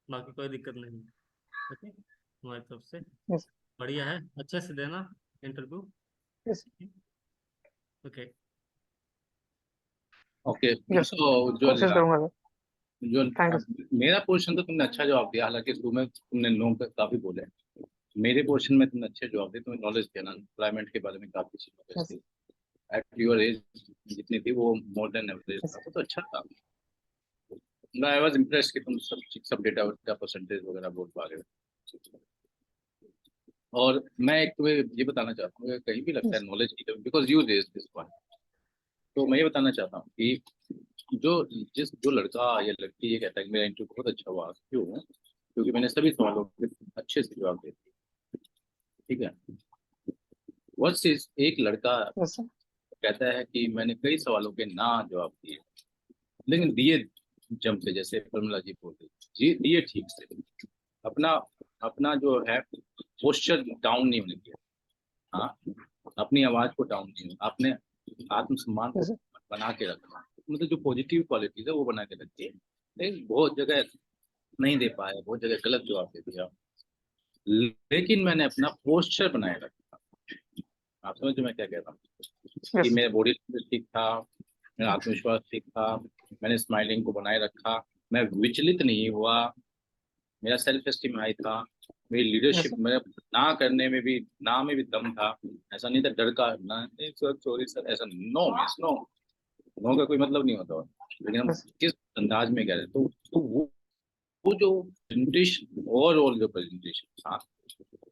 बाकी कोई दिक्कत नहीं, ओके, हमारी तरफ से यस, बढ़िया है, अच्छे से देना interview, yes, okay. Okay. Yes sir, तो उज्ज्वल, कोशिश करूंगा sir. Ujjwal, thank you sir. मेरा पोर्शन तो तुमने अच्छा जवाब दिया, हालांकि शुरू में तुमने नो पे काफी बोले। मेरे पोर्शन में तुमने अच्छे जवाब दिए, तुम्हें नॉलेज थी ना, एम्प्लॉयमेंट के बारे में काफी नॉलेज यस, थी। एट योर एज जितनी थी वो मोर देन एवरेज यस, था, तो अच्छा था। आई वाज इम्प्रेस्ड कि तुम सब डेटा का परसेंटेज वगैरह बोल पा रहे हो। और मैं एक तुम्हें ये बताना चाहता हूँ, कहीं भी लगता है यस, नॉलेज की, because you raise this point, तो मैं ये बताना चाहता हूँ कि जो लड़का या लड़की ये कहता है कि मेरा इंटरव्यू बहुत अच्छा हुआ, क्यों? क्योंकि मैंने सभी सवालों के अच्छे से जवाब दे दिए, ठीक है। वर्सेस एक लड़का यस सर, कहता है कि मैंने कई सवालों के ना जवाब दिए, लेकिन दिए जम से, जैसे फॉर्मूला जी बोल रही जी, दिए ठीक से, अपना अपना जो है पोस्चर डाउन नहीं होने दिया। हाँ, अपनी आवाज को डाउन नहीं होना, अपने आत्मसम्मान को यस सर, बना के रखना, मतलब जो पॉजिटिव क्वालिटीज है वो बना के रखिए। लेकिन बहुत जगह नहीं दे पाया, बहुत जगह गलत जवाब दे दिया, लेकिन मैंने अपना पोस्चर बनाए रखा। आप समझ मैं क्या कह रहा हूँ, कि यस, मेरा बॉडी लैंग्वेज ठीक था, मेरा आत्मविश्वास ठीक था, मैंने स्माइलिंग को बनाए रखा, मैं विचलित नहीं हुआ, मेरा सेल्फ एस्टीम हाई था, मेरी यस लीडरशिप, सर, मेरा ना करने में भी, ना में भी दम था। ऐसा नहीं था डर का ना, नहीं सर सॉरी सर, ऐसा नो मिस नो, नो का कोई मतलब नहीं होता। लेकिन हम यस, किस अंदाज में कह रहे हैं, तो वो जो प्रेजेंटेशन, ओवरऑल जो प्रेजेंटेशन था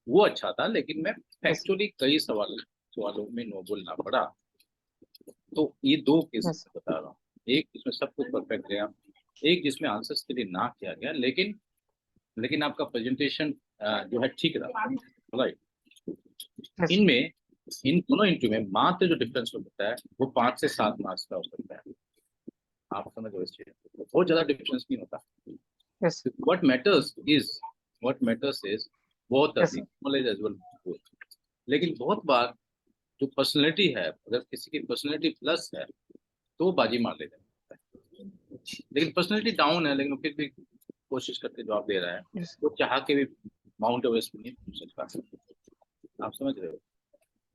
वो अच्छा था, लेकिन मैं यस, फैक्चुअली कई सवालों में नो बोलना पड़ा। तो ये दो केस यस, मैं बता रहा हूँ, एक जिसमें सब कुछ परफेक्ट गया, एक जिसमें आंसर्स के लिए ना किया गया, लेकिन आपका प्रेजेंटेशन जो है ठीक रहा, राइट। यस, इनमें, इन दोनों इंटरव्यू में मात्र जो डिफरेंस हो सकता है वो 5 से 7 मार्क्स का हो सकता है। आप समझ रहे हो इस चीज को? बहुत ज्यादा डिफरेंस नहीं होता। यस, व्हाट मैटर्स इज बहुत यस अधिक सर, नॉलेज एज वेल। लेकिन बहुत बार जो पर्सनैलिटी है, अगर किसी की पर्सनैलिटी प्लस है तो वो बाजी मार लेता है, लेकिन पर्सनैलिटी डाउन है, लेकिन वो फिर भी कोशिश करके जवाब दे रहा है, यस, वो चाह के भी माउंट एवरेस्ट में नहीं पहुंच सकता। आप समझ रहे हो?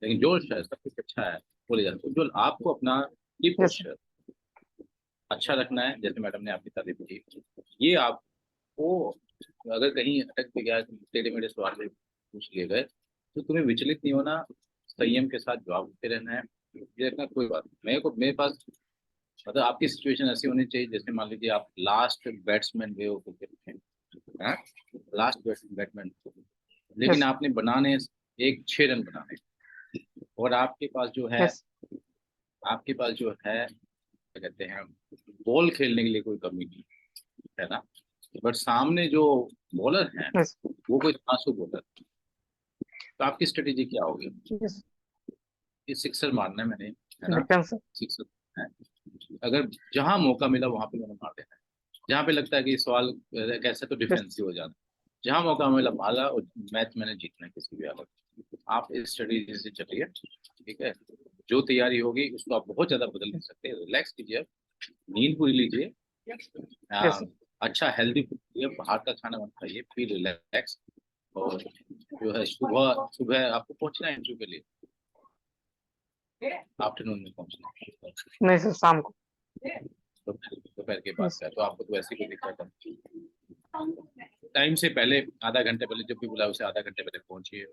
लेकिन जो है सब कुछ अच्छा है, बोले जाते हैं जो आपको अपना की यस सर, पोस्चर अच्छा रखना है, जैसे मैडम ने आपकी तारीफ की, ये आपको अगर कहीं अटक भी गया, टेढ़े मेढ़े सवाल में पूछ लिए गए, तो तुम्हें विचलित नहीं होना, संयम के साथ जवाब देते रहना है, ये रखना कोई बात नहीं। मेरे पास, मतलब आपकी सिचुएशन ऐसी होनी चाहिए, जैसे मान लीजिए आप लास्ट बैट्समैन गए हो क्रिकेट में, लास्ट बैट्समैन, लेकिन यस, आपने बनाने एक 6 रन बनाने, और यस, आपके पास जो है क्या कहते हैं, बॉल खेलने के लिए कोई कमी नहीं है ना, बट सामने जो बॉलर है यस, वो कोई धांसू बॉलर, तो आपकी स्ट्रेटेजी क्या होगी? यस, ये सिक्सर मारना है मैंने, है ना, डिफेंस सर, सिक्सर है। अगर जहां मौका मिला वहां पे मैंने मार देना है, जहां पे लगता है कि सवाल कैसे, तो यस, डिफेंसिव हो जाना, जहां मौका मिला मारा, और मैच मैंने जीतना है किसी भी हालत में। आप इस स्टडी से चलिए, ठीक है। जो तैयारी होगी उसको आप बहुत ज्यादा बदल नहीं सकते। रिलैक्स कीजिए, नींद पूरी लीजिए, यस अच्छा हेल्दी फूड खाइए, बाहर का खाना मत खाइए, फिर रिलैक्स। और जो है सुबह सुबह आपको पहुंचना है इंटरव्यू के लिए, आफ्टरनून में पहुंचना है, नहीं सर, शाम को। दोपहर के बाद यस का है, तो आपको तो वैसे कोई दिक्कत है। टाइम से पहले, आधा घंटे पहले, जब भी बुलाए उसे आधा घंटे पहले पहुंचिए।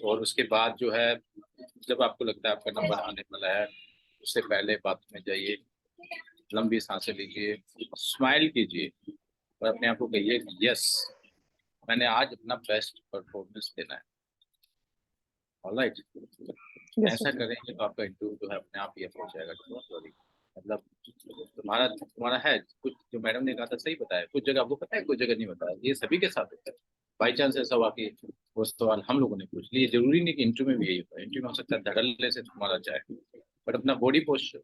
और उसके बाद जो है, जब आपको लगता है आपका नंबर आने वाला है, उससे पहले बाथरूम में जाइए, लंबी सांसें लीजिए, स्माइल कीजिए और अपने आप को कहिए कि यस, मैंने आज अपना बेस्ट परफॉर्मेंस देना है। ऑलराइट, यस ऐसा सर। करेंगे तो आपका इंटरव्यू जो है अपने आप ही अप्रोच जाएगा। सॉरी, मतलब तुम्हारा है कुछ, जो मैडम ने कहा था सही बताया, कुछ जगह आपको पता है, कुछ जगह नहीं बताया। ये सभी के साथ होता है। बाई चांस ऐसा हुआ कि वो सवाल हम लोगों ने पूछ लिए, जरूरी नहीं कि इंटरव्यू में भी यही होता है। इंटरव्यू में हो सकता है धड़ल्ले से तुम्हारा जाए, बट अपना बॉडी पोस्चर,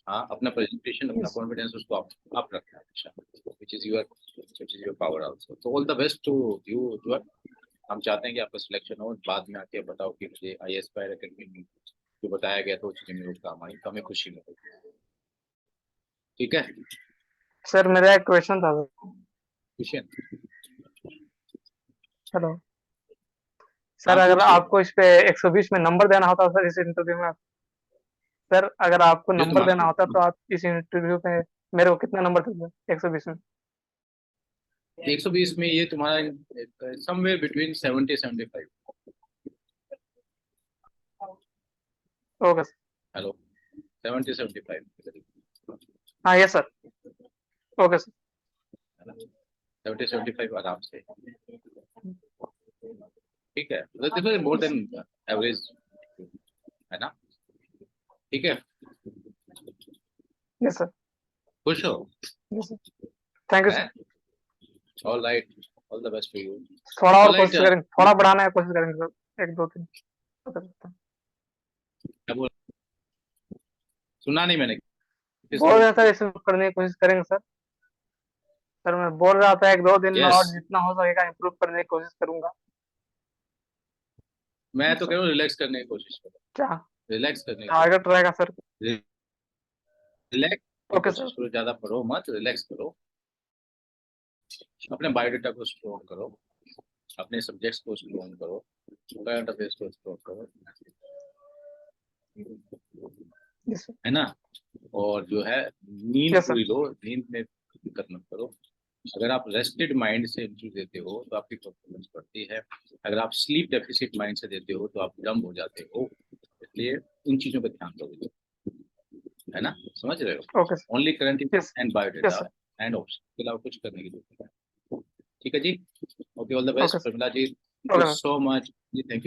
हाँ, अपना प्रेजेंटेशन, अपना यस कॉन्फिडेंस, उसको आप रखना हमेशा, which is your power also. तो all the best to you. हम चाहते हैं कि आपका सिलेक्शन हो, बाद में आके बताओ कि मुझे IAS पायर अकेडमी में जो बताया गया था वो चीजें मेरे को काम आई, तो हमें खुशी मिलेगी। ठीक है सर, मेरा एक क्वेश्चन था सर। क्वेश्चन, हेलो हाँ सर, अगर पूछिए। आपको इस पे 120 में नंबर देना होता सर, इस इंटरव्यू में, सर अगर आपको ये नंबर देना होता तुम्हारा तो आप इस इंटरव्यू में मेरे को कितना नंबर देते 120 में? 120 में ये तुम्हारा somewhere between 70-75। Okay sir. Hello, 70-75, हाँ यस सर। Okay sir. 70-75 आराम से, ठीक है। This is more than average, है ना? ठीक है, यस सर। खुश हो? Yes sir. थैंक यू है, sir. All right, all the best for you. थोड़ा और ऑल राइट, कोशिश करेंगे, थोड़ा बढ़ाने की कोशिश करेंगे सर, 1 2 3। क्या बोल, सुना नहीं मैंने, किस बोल बोल? रहा था इसमें करने की कोशिश करेंगे सर। सर मैं बोल रहा था 1 2 दिन में यस, और जितना हो सकेगा इम्प्रूव करने की कोशिश करूंगा। मैं तो सर कह रहा हूँ रिलैक्स करने की कोशिश करो, क्या रिलैक्स करने की टारगेट रहेगा सर? कोशिश, रिलैक्स की ओके सर। कोशिश करो, ज्यादा पढ़ो मत, रिलैक्स करो। अपने बायोडाटा को स्ट्रॉन्ग करो, अपने सब्जेक्ट्स को स्ट्रॉन्ग करो, करंट अफेयर्स को स्ट्रॉन्ग करो, यस सर। है ना? और जो है, नींद यस सर। पूरी लो, नींद में दिक्कत मत करो। अगर आप रेस्टेड माइंड से इंटरव्यू देते हो तो आपकी परफॉर्मेंस बढ़ती है। अगर आप स्लीप डेफिसिट माइंड से देते हो तो आप डम हो जाते हो। इसलिए इन चीजों पर ध्यान दो, है ना? समझ रहे हो? Okay sir. Only current yes. And yes biodata sir. And option के अलावा कुछ करने की जरूरत है। ठीक है जी, okay, all the best okay sir. Pramila ji, thank you okay sir. So much जी, थैंक यू।